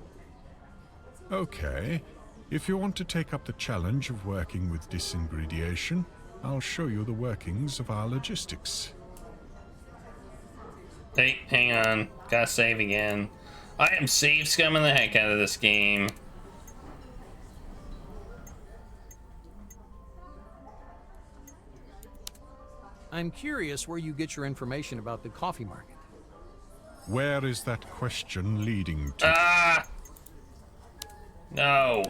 Okay. If you want to take up the challenge of working with disingrediation, I'll show you the workings of our logistics. Hey, hang on. Gotta save again. I am save scumming the heck out of this game. I'm curious where you get your information about the coffee market. Where is that question leading to? Ah! No.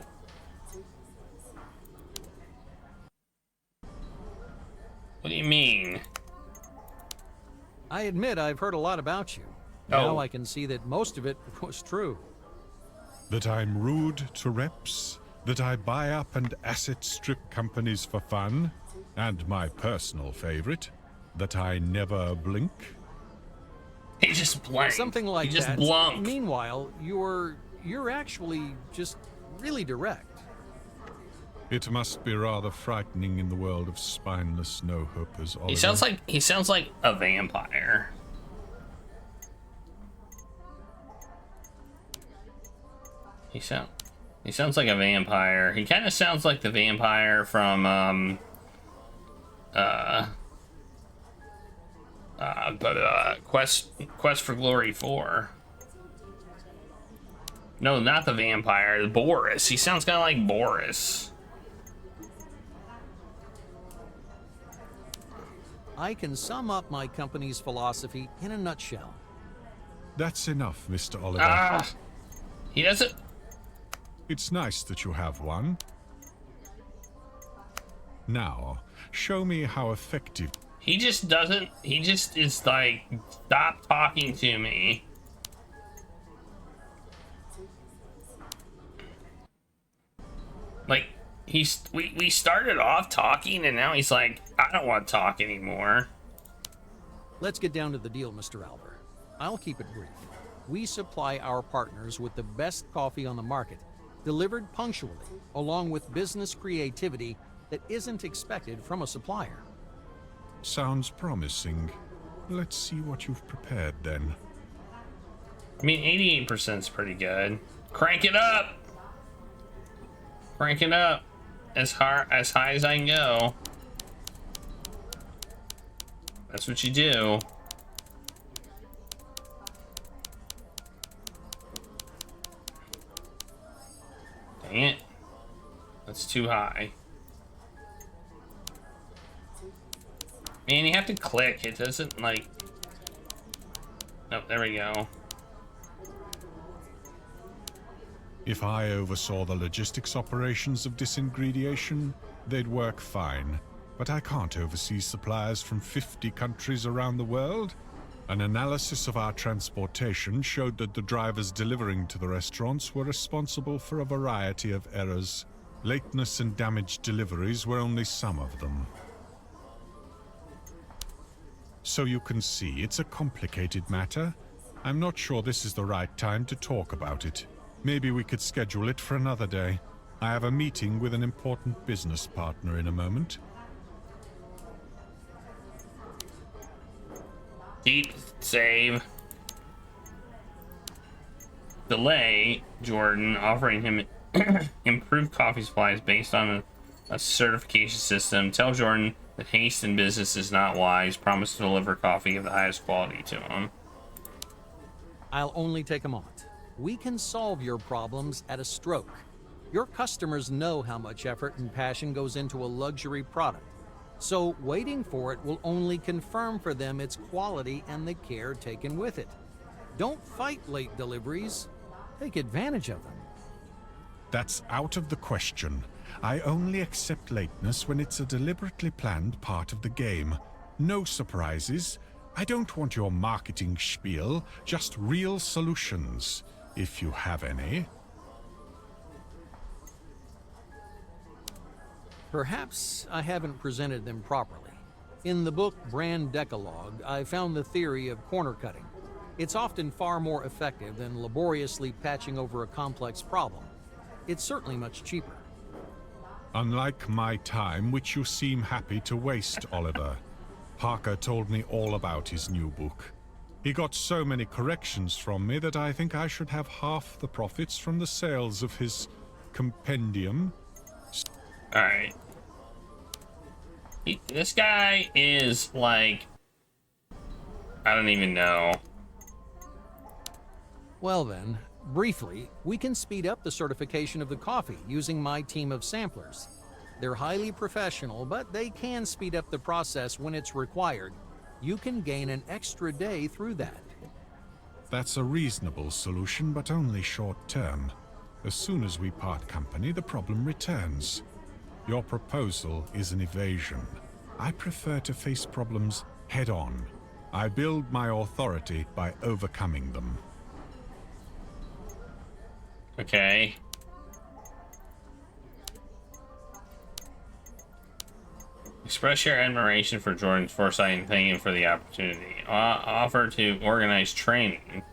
What do you mean? I admit I've heard a lot about you. Now I can see that most of it was true. That I'm rude to reps, that I buy up and asset strip companies for fun, and my personal favorite, that I never blink. He just blanked. Something like he just that. Blunked. Meanwhile, you're actually just really direct. It must be rather frightening in the world of spineless no-hoopers, Oliver. He sounds like a vampire. He sounds like a vampire. He kind of sounds like the vampire from Quest for Glory 4. No, not the vampire. Boris. He sounds kind of like Boris. I can sum up my company's philosophy in a nutshell. That's enough, Mr. Oliver. Ah, he doesn't. It's nice that you have one. Now, show me how effective. He just doesn't. He just is like, stop talking to me. Like, we started off talking, and now he's like, I don't want to talk anymore. Let's get down to the deal, Mr. Albert. I'll keep it brief. We supply our partners with the best coffee on the market, delivered punctually, along with business creativity that isn't expected from a supplier. Sounds promising. Let's see what you've prepared then. I mean, 88% is pretty good. Crank it up! Crank it up as high as I can go. That's what you do. Dang it. That's too high. Man, you have to click. It doesn't like... Nope, there we go. If I oversaw the logistics operations of disingrediation, they'd work fine. But I can't oversee suppliers from 50 countries around the world. An analysis of our transportation showed that the drivers delivering to the restaurants were responsible for a variety of errors. Lateness and damaged deliveries were only some of them. So you can see, it's a complicated matter. I'm not sure this is the right time to talk about it. Maybe we could schedule it for another day. I have a meeting with an important business partner in a moment. Deep save. Delay Jordan, offering him improved coffee supplies based on a certification system. Tell Jordan that haste in business is not wise. Promise to deliver coffee of the highest quality to him. I'll only take a moment. We can solve your problems at a stroke. Your customers know how much effort and passion goes into a luxury product. So waiting for it will only confirm for them its quality and the care taken with it. Don't fight late deliveries. Take advantage of them. That's out of the question. I only accept lateness when it's a deliberately planned part of the game. No surprises. I don't want your marketing spiel, just real solutions, if you have any. Perhaps I haven't presented them properly. In the book Brand Decalogue, I found the theory of corner cutting. It's often far more effective than laboriously patching over a complex problem. It's certainly much cheaper. Unlike my time, which you seem happy to waste, Oliver. Parker told me all about his new book. He got so many corrections from me that I think I should have half the profits from the sales of his compendium. Alright. This guy is like... I don't even know. Well then, briefly, we can speed up the certification of the coffee using my team of samplers. They're highly professional, but they can speed up the process when it's required. You can gain an extra day through that. That's a reasonable solution, but only short term. As soon as we part company, the problem returns. Your proposal is an evasion. I prefer to face problems head on. I build my authority by overcoming them. Okay. Express your admiration for Jordan's foresight and thank him for the opportunity. Offer to organize training.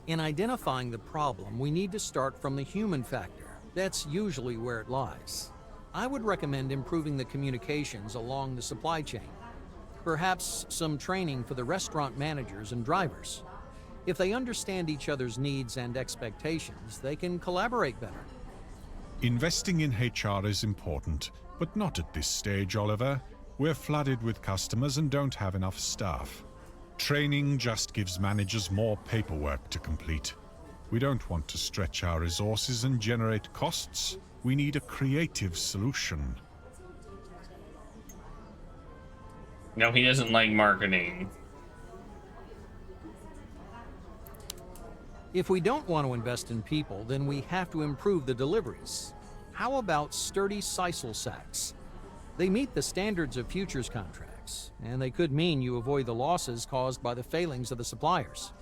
In identifying the problem, we need to start from the human factor. That's usually where it lies. I would recommend improving the communications along the supply chain. Perhaps some training for the restaurant managers and drivers. If they understand each other's needs and expectations, they can collaborate better. Investing in HR is important, but not at this stage, Oliver. We're flooded with customers and don't have enough staff. Training just gives managers more paperwork to complete. We don't want to stretch our resources and generate costs. We need a creative solution. No, he doesn't like marketing. If we don't want to invest in people, then we have to improve the deliveries. How about sturdy sisal sacks? They meet the standards of futures contracts, and they could mean you avoid the losses caused by the failings of the suppliers.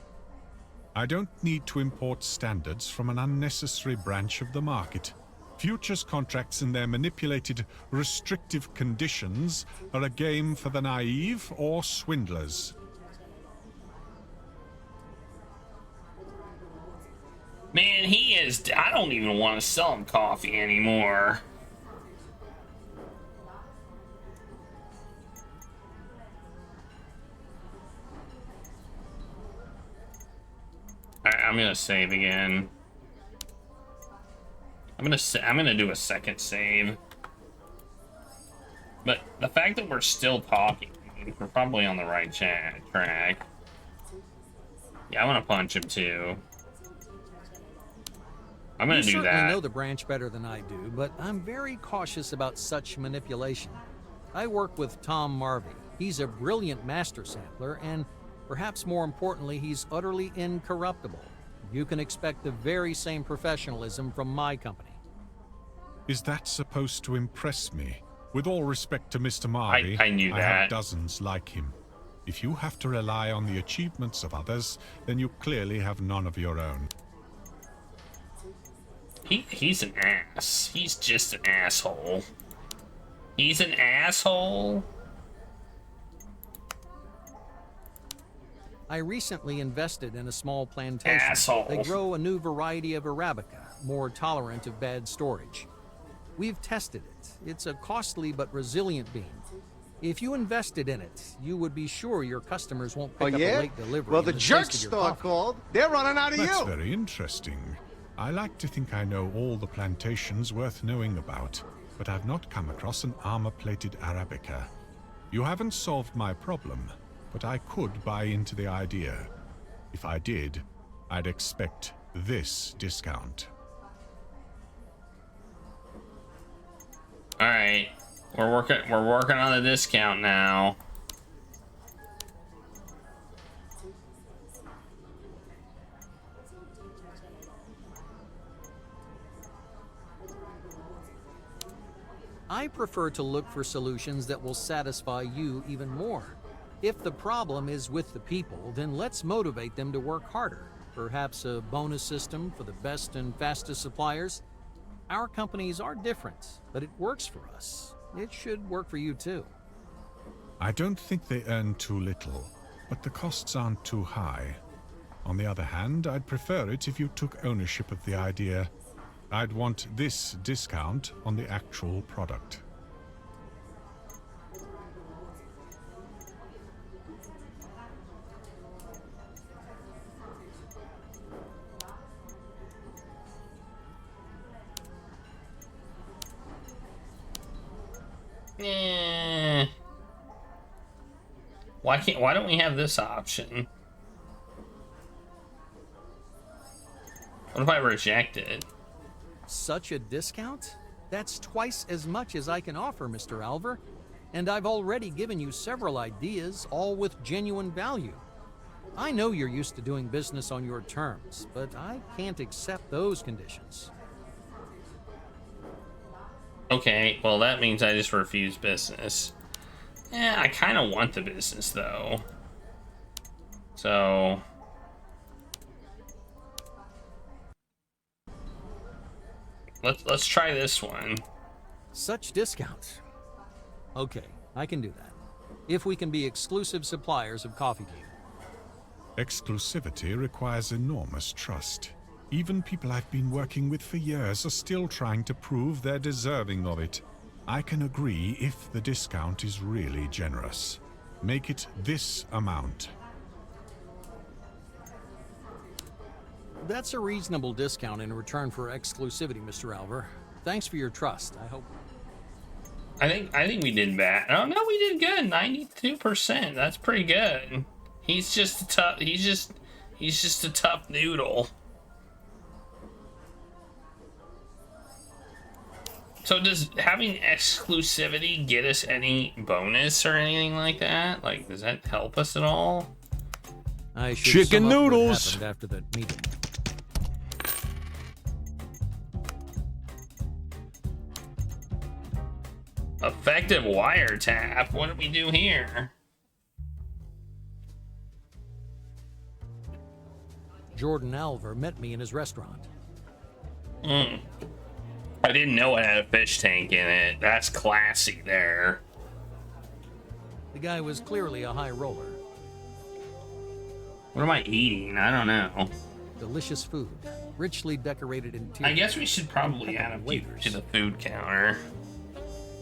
I don't need to import standards from an unnecessary branch of the market. Futures contracts and their manipulated, restrictive conditions are a game for the naive or swindlers. Man, he is... I don't even want to sell him coffee anymore. Alright, I'm gonna save again. I'm gonna do a second save. But the fact that we're still talking, we're probably on the right track. Yeah, I want to punch him too. I'm gonna do that. You certainly know the branch better than I do, but I'm very cautious about such manipulation. I work with Tom Marvey. He's a brilliant master sampler, and perhaps more importantly, he's utterly incorruptible. You can expect the very same professionalism from my company. Is that supposed to impress me? With all respect to Mr. Marvey, I knew I that. have dozens like him. If you have to rely on the achievements of others, then you clearly have none of your own. He's an ass. He's just an asshole. He's an asshole. I recently invested in a small plantation. Asshole. They grow a new variety of Arabica, more tolerant of bad storage. We've tested it. It's a costly but resilient bean. If you invested in it, you would be sure your customers won't pick up a late delivery. Well, in the taste jerk of your store coffee. called. They're running out of That's you. very interesting. I like to think I know all the plantations worth knowing about, but I've not come across an armor-plated Arabica. You haven't solved my problem, but I could buy into the idea. If I did, I'd expect this discount. All right, we're working on the discount now. I prefer to look for solutions that will satisfy you even more. If the problem is with the people, then let's motivate them to work harder. Perhaps a bonus system for the best and fastest suppliers. Our companies are different, but it works for us. It should work for you too. I don't think they earn too little, but the costs aren't too high. On the other hand, I'd prefer it if you took ownership of the idea. I'd want this discount on the actual product. Why don't we have this option? What if I reject it? Such a discount? That's twice as much as I can offer, Mr. Alver. And I've already given you several ideas, all with genuine value. I know you're used to doing business on your terms, but I can't accept those conditions. Okay, well that means I just refuse business. Yeah, I kind of want the business though. So let's try this one. Such discounts. Okay, I can do that. If we can be exclusive suppliers of coffee to you. Exclusivity requires enormous trust. Even people I've been working with for years are still trying to prove they're deserving of it. I can agree if the discount is really generous. Make it this amount. That's a reasonable discount in return for exclusivity, Mr. Alver. Thanks for your trust. I hope... I think we did bad. Oh no, we did good. 92%. That's pretty good. He's just a tough. He's just a tough noodle. So does having exclusivity get us any bonus or anything like that? Like, does that help us at all? I should Chicken sum up what noodles. happened after that meeting. Effective wiretap. What do we do here? Jordan Alver met me in his restaurant. I didn't know it had a fish tank in it. That's classy there. The guy was clearly a high roller. What am I eating? I don't know. Delicious food, richly decorated interior. I guess we should probably add a few to the food counter.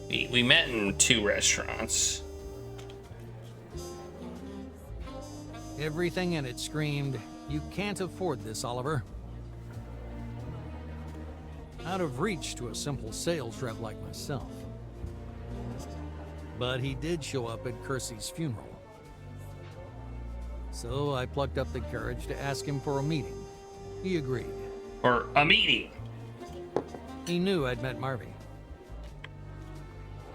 We met in 2 restaurants. Everything in it screamed, "You can't afford this, Oliver." Out of reach to a simple sales rep like myself. But he did show up at Kersey's funeral. So I plucked up the courage to ask him for a meeting. He agreed. For a meeting? He knew I'd met Marvy.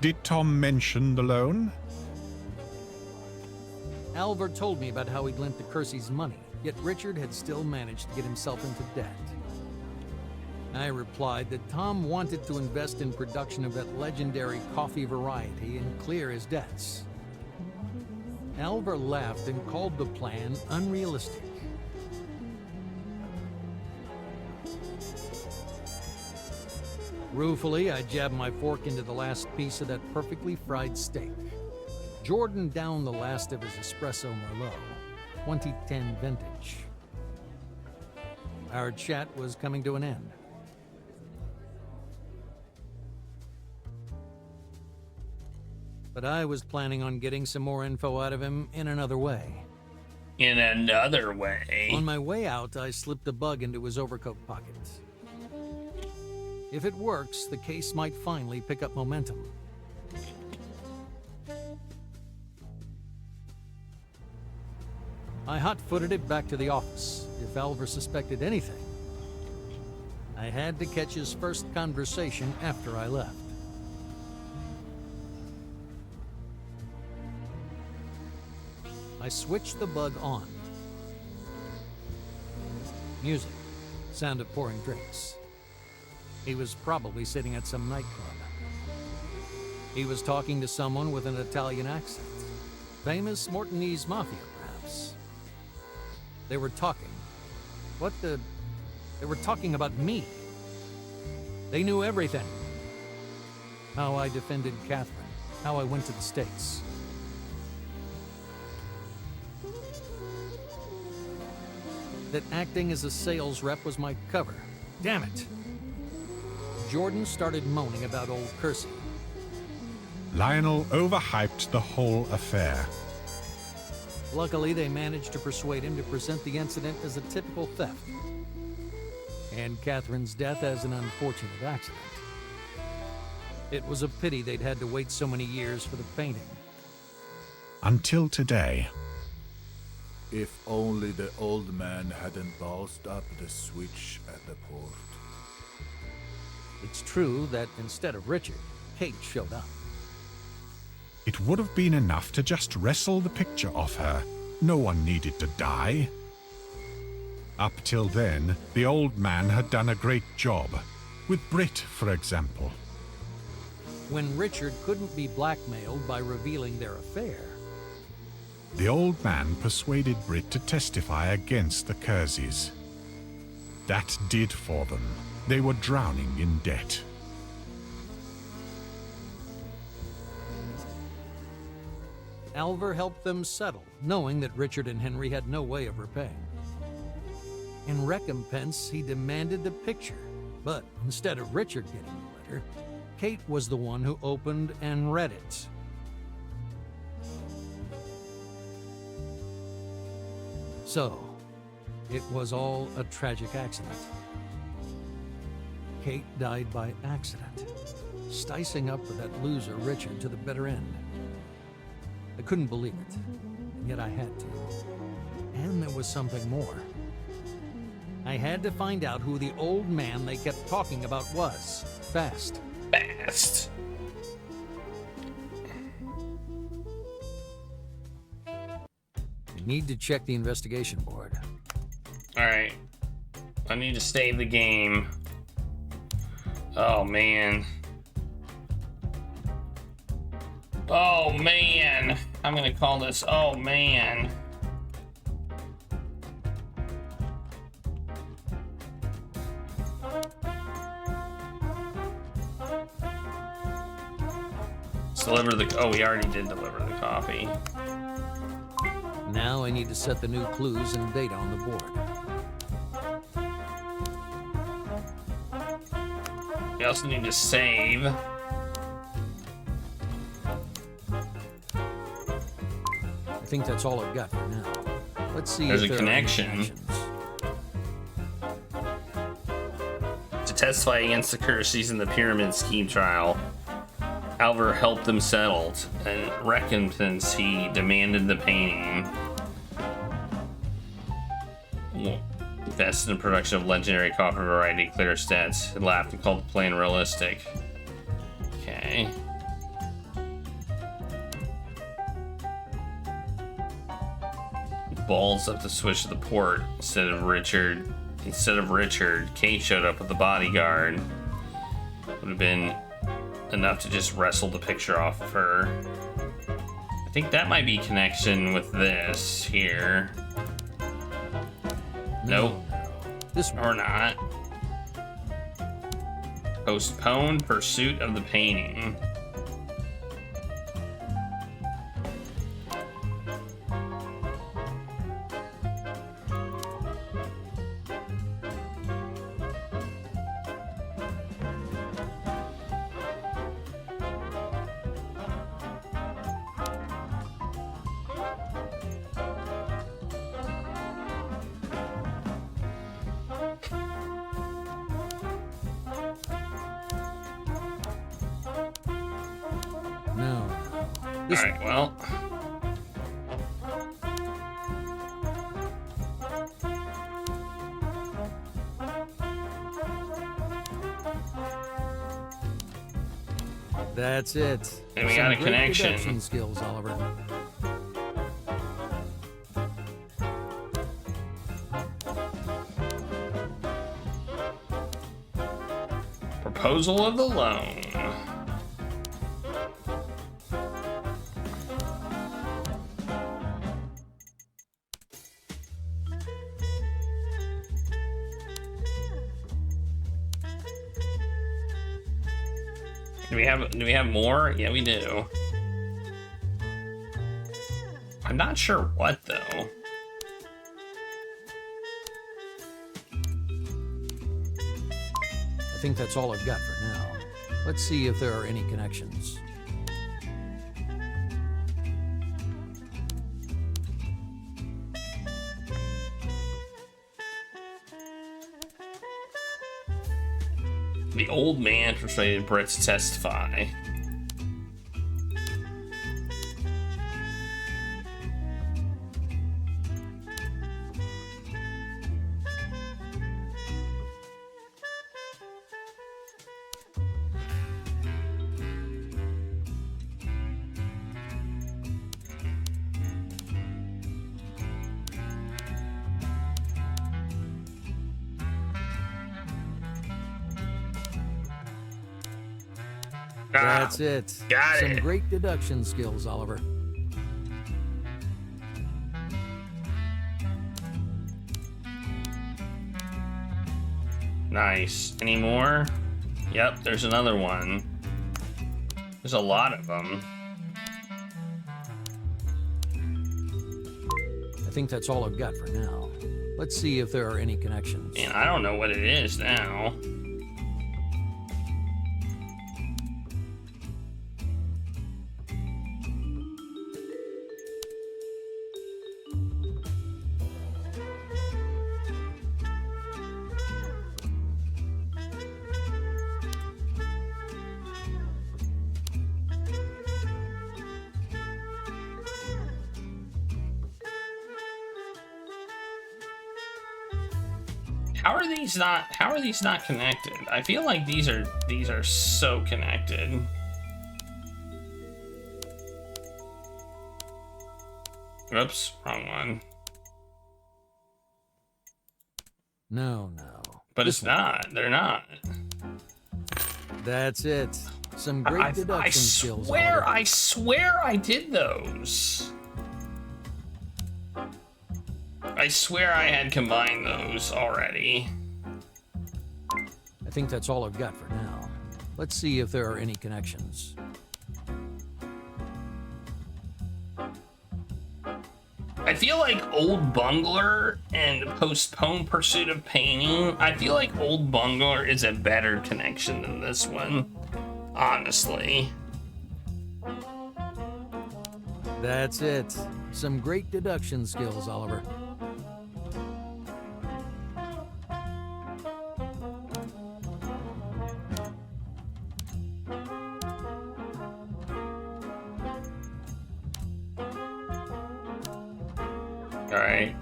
Did Tom mention the loan? Alver told me about how he'd lent the Kersey's money, yet Richard had still managed to get himself into debt. I replied that Tom wanted to invest in production of that legendary coffee variety and clear his debts. Alver laughed and called the plan unrealistic. Ruefully, I jabbed my fork into the last piece of that perfectly fried steak. Jordan downed the last of his espresso Merlot, 2010 vintage. Our chat was coming to an end. But I was planning on getting some more info out of him in another way. In another way? On my way out, I slipped a bug into his overcoat pocket. If it works, the case might finally pick up momentum. I hot-footed it back to the office. If Alver suspected anything, I had to catch his first conversation after I left. I switched the bug on. Music, sound of pouring drinks. He was probably sitting at some nightclub. He was talking to someone with an Italian accent. Famous Mortonese mafia, perhaps. They were talking. They were talking about me. They knew everything. How I defended Catherine. How I went to the States. That acting as a sales rep was my cover. Damn it. Jordan started moaning about old Kersey. Lionel overhyped the whole affair. Luckily, they managed to persuade him to present the incident as a typical theft, and Catherine's death as an unfortunate accident. It was a pity they'd had to wait so many years for the painting. Until today. If only the old man hadn't ballsed up the switch at the port. It's true that instead of Richard, Kate showed up. It would have been enough to just wrestle the picture off her. No one needed to die. Up till then, the old man had done a great job. With Britt, for example. When Richard couldn't be blackmailed by revealing their affair, the old man persuaded Britt to testify against the Kerseys. That did for them. They were drowning in debt. Alver helped them settle, knowing that Richard and Henry had no way of repaying. In recompense, he demanded the picture, but instead of Richard getting the letter, Kate was the one who opened and read it. So, it was all a tragic accident. Kate died by accident. sticing up for that loser Richard to the bitter end. I couldn't believe it, and yet I had to. And there was something more. I had to find out who the old man they kept talking about was. Fast. Fast. I need to check the investigation board. Alright. I need to save the game. Oh, man. Oh, man. I'm gonna call this, oh, man. Let's deliver the, oh, we already did deliver the coffee. Now I need to set the new clues and data on the board. We also need to save. I think that's all I've got for now. Let's see There's if a there are any connection. connections. To testify against the Curseys in the pyramid scheme trial, Alvar helped them settle. In recompense, he demanded the painting. Invested in production of legendary coffee variety clear stats. He laughed and called the plan realistic. Okay. Balls up the switch of the port instead of Richard, Kate showed up with the bodyguard. Would have been enough to just wrestle the picture off of her. I think that might be connection with this here. Nope. This or not. Postponed pursuit of the painting. No. Alright, well. That's it. And we got a Some great connection. deduction skills, Oliver. Proposal of the loan. Do we have more? Yeah, we do. I'm not sure what though. I think that's all I've got for now. Let's see if there are any connections. The old man persuaded Brett to testify. That's it. Got Some it. great deduction skills, Oliver. Nice. Any more? Yep, there's another one. There's a lot of them. I think that's all I've got for now. Let's see if there are any connections. Man, I don't know what it is now. How are these not connected? I feel like these are so connected. Oops, wrong one. No. But it's not. They're not. That's it. Some great deduction skills. I swear I did those. I swear I had combined those already. I think that's all I've got for now. Let's see if there are any connections. I feel like Old Bungler and Postpone Pursuit of Painting, I feel like Old Bungler is a better connection than this one, honestly. That's it. Some great deduction skills, Oliver. Alright.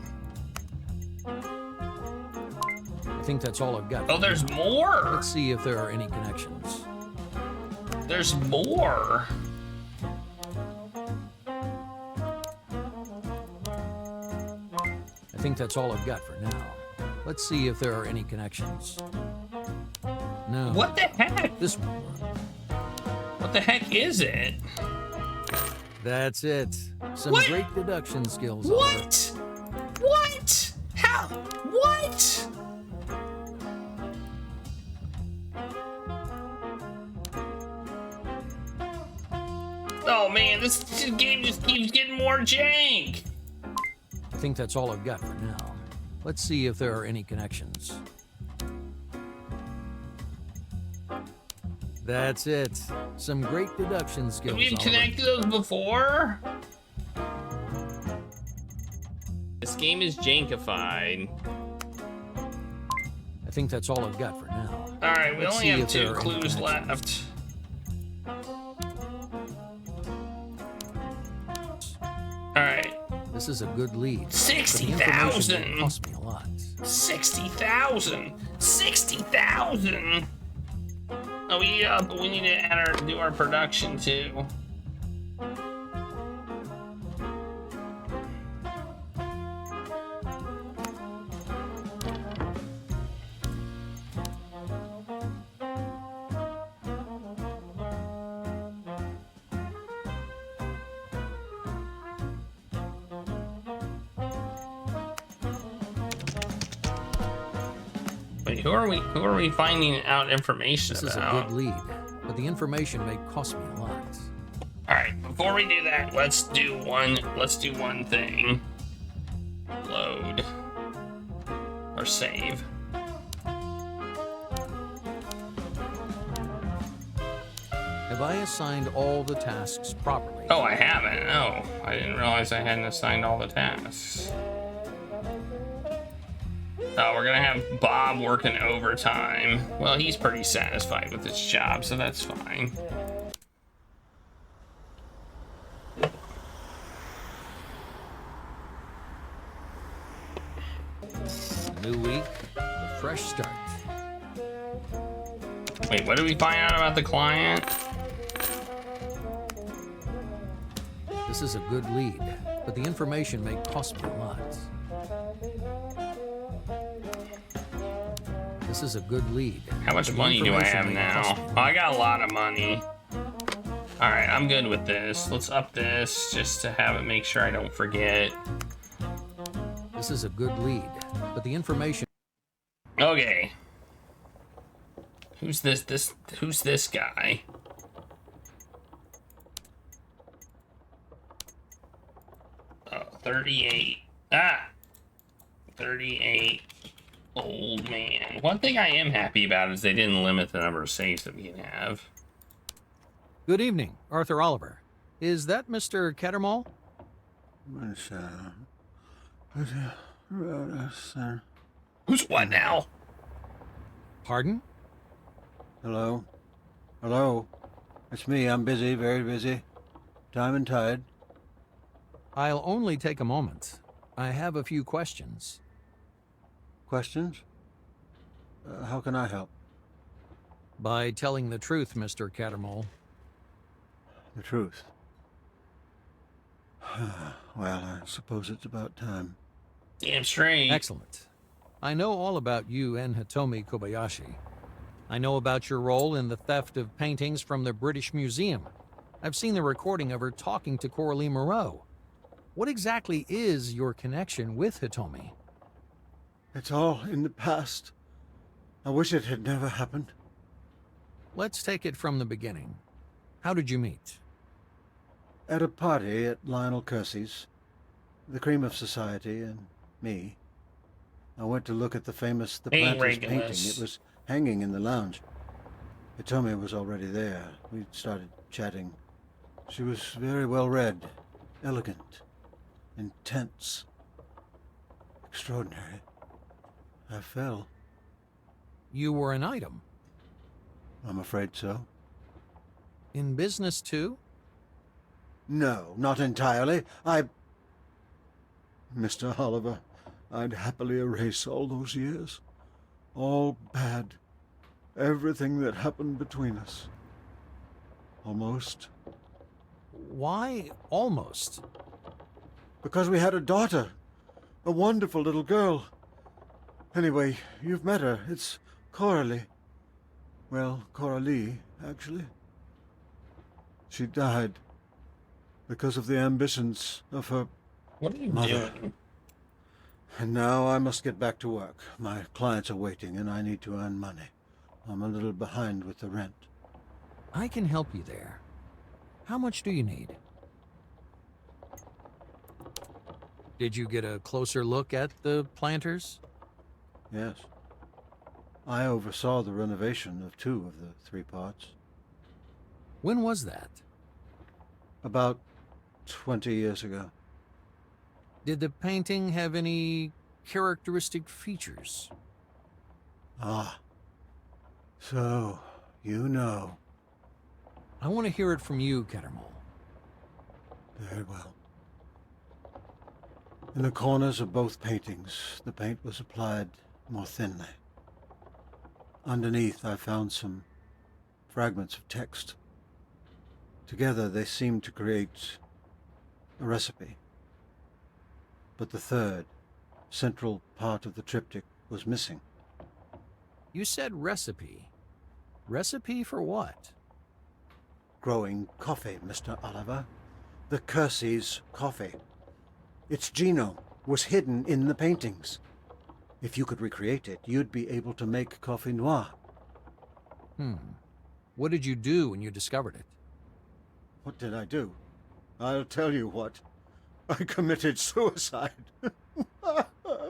I think that's all I've got. Oh, there's more! Let's see if there are any connections. There's more! I think that's all I've got for now. Let's see if there are any connections. No. What the heck? This won't work. What the heck is it? That's it. Some What? great deduction skills. Oliver. What? What? How? What? Oh man, this game just keeps getting more jank. I think that's all I've got for now. Let's see if there are any connections. That's it. Some great deduction skills. We've Oliver. connected those before. This game is jankified. I think that's all I've got for now. All right, we Let's only see have if there 2 are any clues connections. left. All right, This is a good lead. 60,000. Cost me a lot. 60,000. 60,000. Oh yeah, but we need to do our production too. Wait, who are we finding out information This is a about? good lead, but the information may cost me a lot. All right, before we do that, let's do one thing. Load or save. Have I assigned all the tasks properly? Oh, I haven't. Oh, I didn't realize I hadn't assigned all the tasks. Oh, we're gonna have Bob working overtime. Well, he's pretty satisfied with his job, so that's fine. New week, a fresh start. Wait, what did we find out about the client? This is a good lead, but the information may cost me a lot. This is a good lead. How much money do I have now? Oh, I got a lot of money. All right, I'm good with this. Let's up this just to have it make sure I don't forget. This is a good lead, but the information. Okay. Who's this? Who's this guy? Oh, 38. Ah! 38. Old man. One thing I am happy about is they didn't limit the number of saves that we can have. Good evening, Arthur Oliver. Is that Mr. Cattermole? Who's what now? Pardon? Hello? Hello? It's me. I'm busy, very busy. Time and tide. I'll only take a moment. I have a few questions. Questions? How can I help? By telling the truth, Mr. Cattermole. The truth. Well, I suppose it's about time. Damn straight. Excellent. I know all about you and Hitomi Kobayashi. I know about your role in the theft of paintings from the British Museum. I've seen the recording of her talking to Coralie Moreau. What exactly is your connection with Hitomi? It's all in the past. I wish it had never happened. Let's take it from the beginning. How did you meet? At a party at Lionel Kersey's, the cream of society and me. I went to look at the famous The Hey, Planters painting. Regulus. It was hanging in the lounge. Hitomi was already there. We started chatting. She was very well read, elegant, intense, extraordinary. I fell. You were an item. I'm afraid so. In business, too? No, not entirely. Mr. Oliver, I'd happily erase all those years. All bad. Everything that happened between us. Almost. Why almost? Because we had a daughter. A wonderful little girl. Anyway, you've met her. It's Coralie. Well, Coralie, actually. She died because of the ambitions of her What are you mother. doing? And now I must get back to work. My clients are waiting and I need to earn money. I'm a little behind with the rent. I can help you there. How much do you need? Did you get a closer look at the planters? Yes. I oversaw the renovation of 2 of the 3 parts. When was that? About 20 years ago. Did the painting have any characteristic features? Ah. So, you know. I want to hear it from you, Cattermole. Very well. In the corners of both paintings, the paint was applied more thinly. Underneath, I found some fragments of text. Together, they seemed to create a recipe. But the third, central part of the triptych was missing. You said recipe. Recipe for what? Growing coffee, Mr. Oliver. The Kersey's coffee. Its genome was hidden in the paintings. If you could recreate it, you'd be able to make coffee noir. What did you do when you discovered it? What did I do? I'll tell you what. I committed suicide. What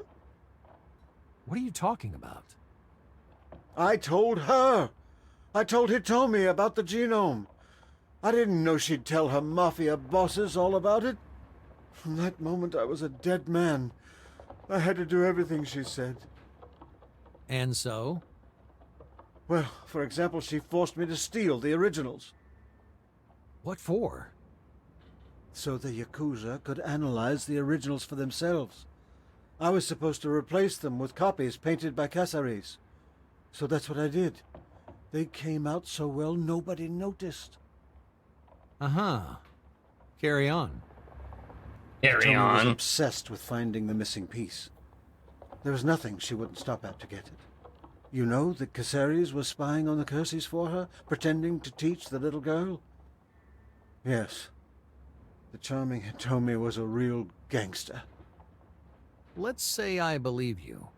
are you talking about? I told her. I told Hitomi about the genome. I didn't know she'd tell her mafia bosses all about it. From that moment, I was a dead man. I had to do everything she said. And so? Well, for example, she forced me to steal the originals. What for? So the Yakuza could analyze the originals for themselves. I was supposed to replace them with copies painted by Casares. So that's what I did. They came out so well nobody noticed. Uh-huh. Carry on. Carry Hitomi was on. obsessed with finding the missing piece. There was nothing she wouldn't stop at to get it. You know that Casares was spying on the Kerseys for her, pretending to teach the little girl? Yes. The charming Hitomi was a real gangster. Let's say I believe you.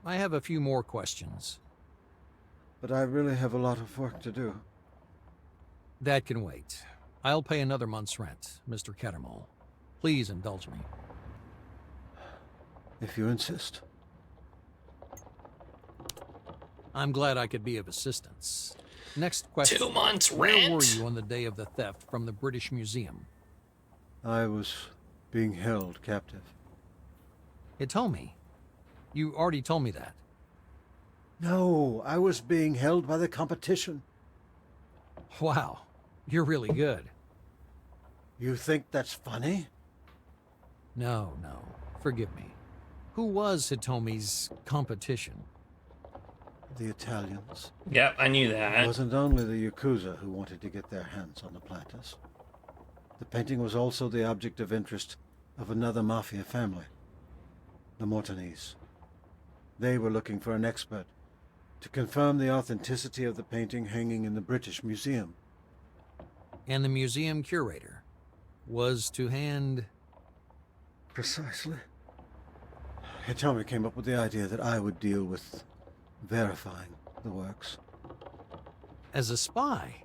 I have a few more questions. But I really have a lot of work to do. That can wait. I'll pay another month's rent, Mr. Cattermole. Please indulge me. If you insist. I'm glad I could be of assistance. Next question. 2 months Where rent? were you on the day of the theft from the British Museum? I was being held captive. Hitomi. You already told me that. No, I was being held by the competition. Wow. You're really good. You think that's funny? No. Forgive me. Who was Hitomi's competition? the Italians. Yep, I knew It that. wasn't only the Yakuza who wanted to get their hands on the planters. The painting was also the object of interest of another mafia family, the Mortanese. They were looking for an expert to confirm the authenticity of the painting hanging in the British Museum. And the museum curator was to hand... Precisely. Hitomi came up with the idea that I would deal with verifying the works. As a spy?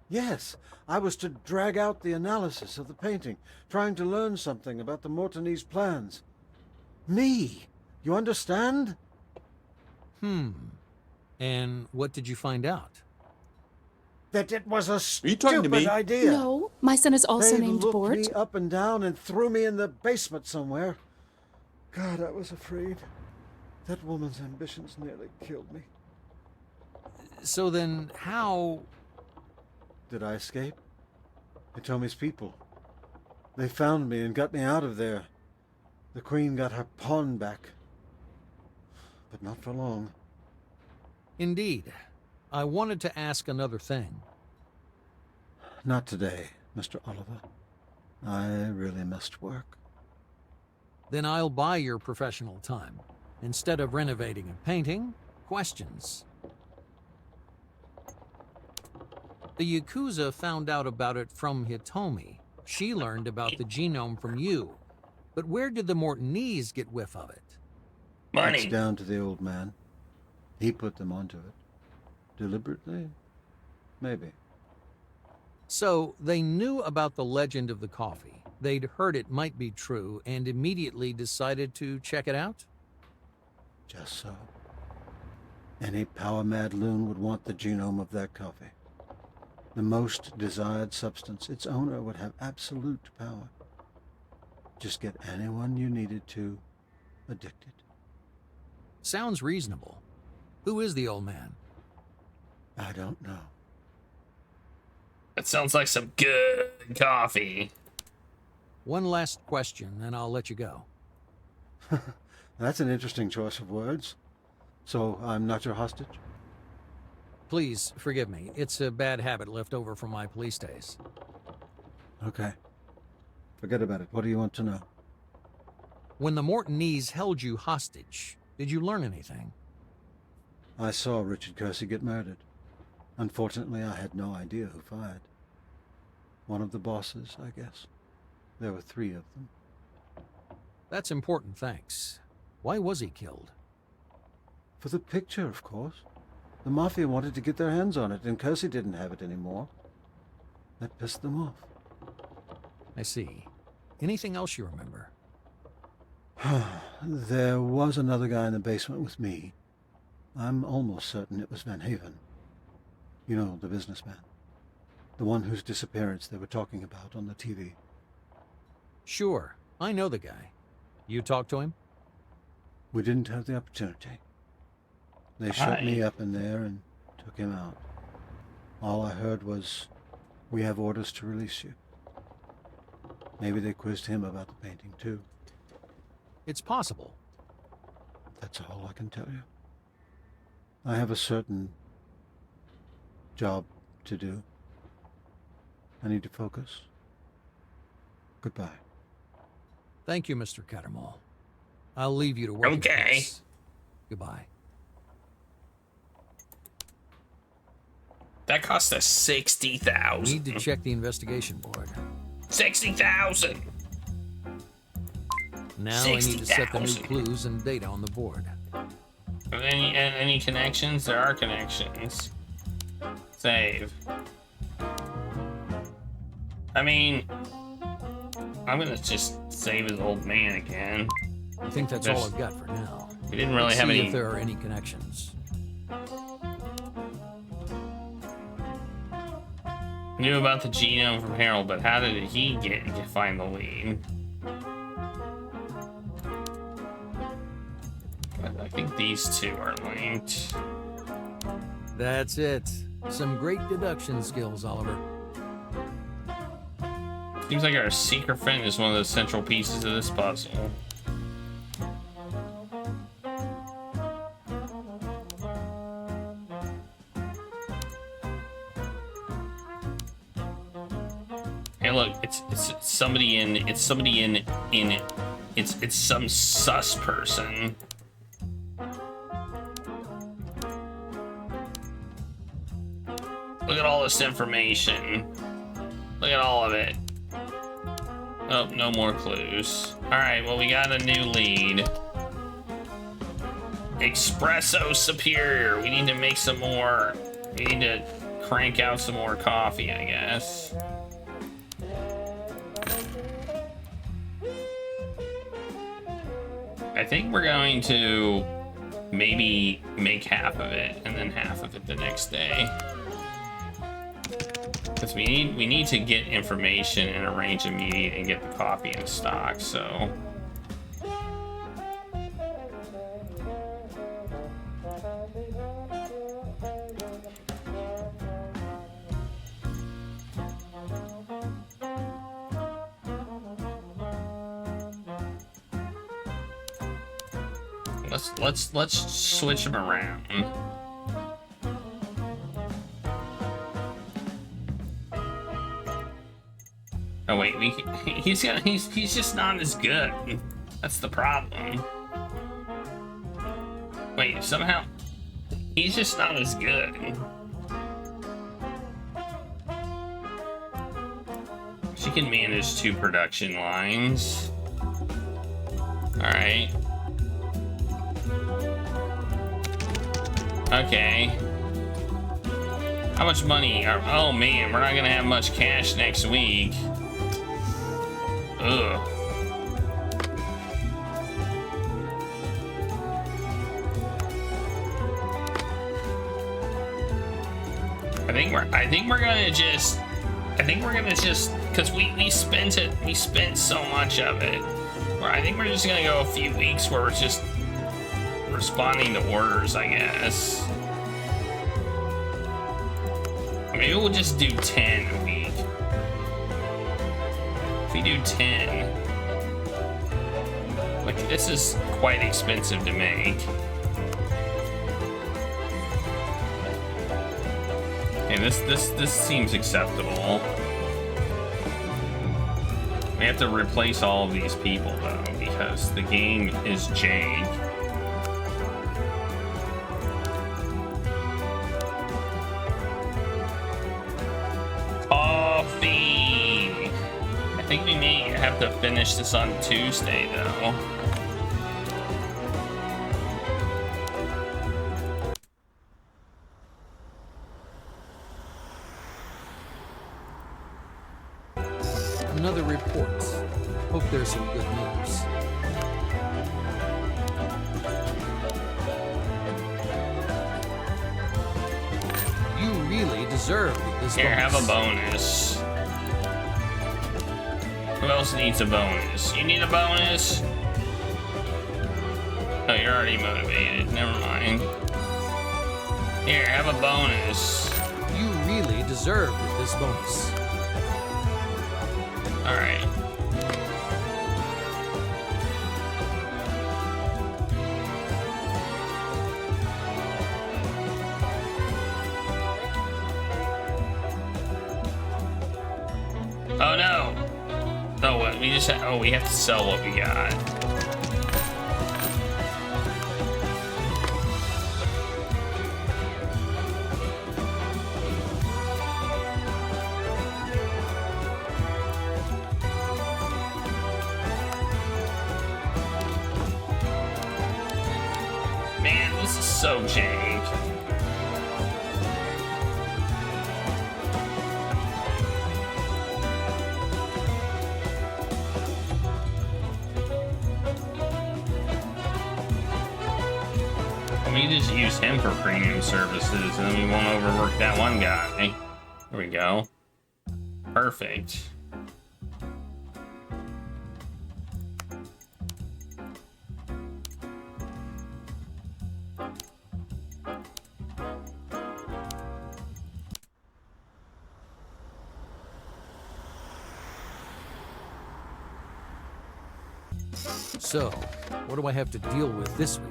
Yes, I was to drag out the analysis of the painting, trying to learn something about the Mortanese plans. Me! You understand? And what did you find out? That it was a you talking to stupid me? idea. No, my son is also They named looked Bort. me up and down and threw me in the basement somewhere. God, I was afraid. That woman's ambitions nearly killed me. So then, how... Did I escape? Hitomi's people. They found me and got me out of there. The Queen got her pawn back. But not for long. Indeed. I wanted to ask another thing. Not today, Mr. Oliver. I really must work. Then I'll buy your professional time. Instead of renovating a painting, questions. The Yakuza found out about it from Hitomi. She learned about the genome from you. But where did the Mortanese get whiff of it? Money. It's down to the old man. He put them onto it. Deliberately? Maybe. So they knew about the legend of the coffee. They'd heard it might be true and immediately decided to check it out? Just so. Any power-mad loon would want the genome of that coffee. The most desired substance. Its owner would have absolute power. Just get anyone you needed to addicted. Sounds reasonable. Who is the old man? I don't know. That sounds like some good coffee. One last question, and I'll let you go. That's an interesting choice of words. So I'm not your hostage? Please, forgive me. It's a bad habit left over from my police days. Okay. Forget about it. What do you want to know? When the Mortanese held you hostage, did you learn anything? I saw Richard Kersey get murdered. Unfortunately, I had no idea who fired. One of the bosses, I guess. There were 3 of them. That's important, thanks. Why was he killed? For the picture, of course. The Mafia wanted to get their hands on it, and Kersey didn't have it anymore. That pissed them off. I see. Anything else you remember? There was another guy in the basement with me. I'm almost certain it was Van Haven. You know, the businessman. The one whose disappearance they were talking about on the TV. Sure, I know the guy. You talked to him? We didn't have the opportunity. They shut me up in there and took him out. All I heard was, "We have orders to release you." Maybe they quizzed him about the painting, too. It's possible. That's all I can tell you. I have a certain job to do. I need to focus. Goodbye. Thank you, Mr. Cattermole. I'll leave you to work. Okay. Goodbye. That cost us 60,000. Need to check the investigation board. 60,000. Now I need to set the new clues and data on the board. Any connections? There are connections. Save. I mean, I'm gonna just save his old man again. I think that's all I've got for now. We didn't really Let's have see any. if there are any connections. Knew about the genome from Harold, but how did he find the lead? I think these two are linked. That's it. Some great deduction skills, Oliver. Seems like our secret friend is one of the central pieces of this puzzle. Hey, look, it's somebody in it's some sus person. Look at all this information. Look at all of it. Oh, no more clues. All right, well, we got a new lead. Espresso Superior. We need to make some more. We need to crank out some more coffee, I guess. I think we're going to maybe make half of it and then half of it the next day. Because we need to get information and arrange a meeting and get the coffee in stock, so. Let's switch them around. Oh wait, he's just not as good. That's the problem. Wait, somehow he's just not as good. She can manage 2 production lines. All right. Okay. How much money? Oh man, we're not gonna have much cash next week. Ugh. I think we're gonna just because we spent so much of it. I think we're just gonna go a few weeks where we're just responding to orders, I guess. Maybe we'll just do 10 a week. If we do 10, like this is quite expensive to make. And this seems acceptable. We have to replace all of these people though, because the game is jank. Coffee! I think we may have to finish this on Tuesday though. Another report. Hope there's some good news. You really deserve this. Here, bonus. have a bonus. Who else needs a bonus? You need a bonus? Oh, you're already motivated. Never mind. Here, have a bonus. You really deserve this bonus. All right. Oh no. Oh, what? We just have, we have to sell what we got. Man, this is so jank. We just use him for premium services, and then we won't overwork that one guy. There we go. Perfect. So, what do I have to deal with this week?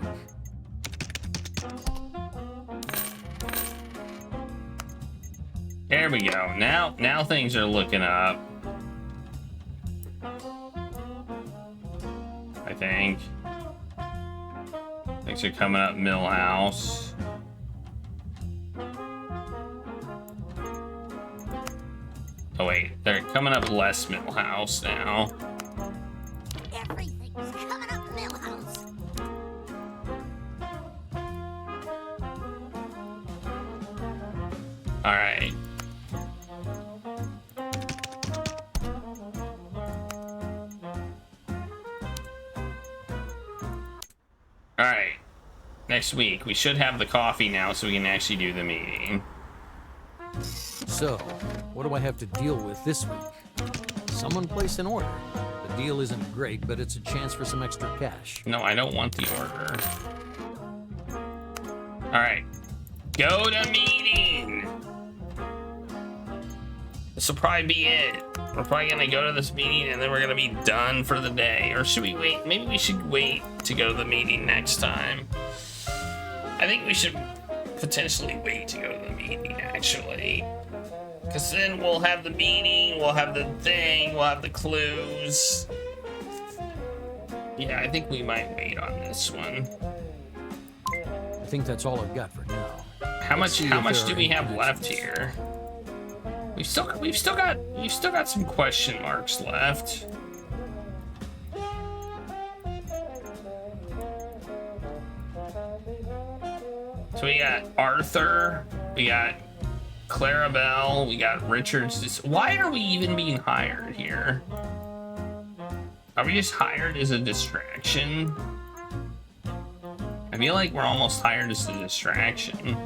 There we go. Now things are looking up. Things are coming up Millhouse. Oh wait, they're coming up less Millhouse now. Everything's coming up Millhouse. All right. All right. Next week, we should have the coffee now so we can actually do the meeting. So, what do I have to deal with this week? Someone place an order. The deal isn't great, but it's a chance for some extra cash. No, I don't want the order. All right. Go to meeting. This will probably be it. We're probably gonna go to this meeting and then we're gonna be done for the day. Or should we wait? Maybe we should wait to go to the meeting next time. I think we should potentially wait to go to the meeting, actually. Because then we'll have the meeting, we'll have the thing, we'll have the clues. Yeah, I think we might wait on this one. I think that's all I've got for now. How much do we have left here? We've still got some question marks left. So we got Arthur, we got Clarabelle, we got Richards. Why are we even being hired here? Are we just hired as a distraction? I feel like we're almost hired as a distraction.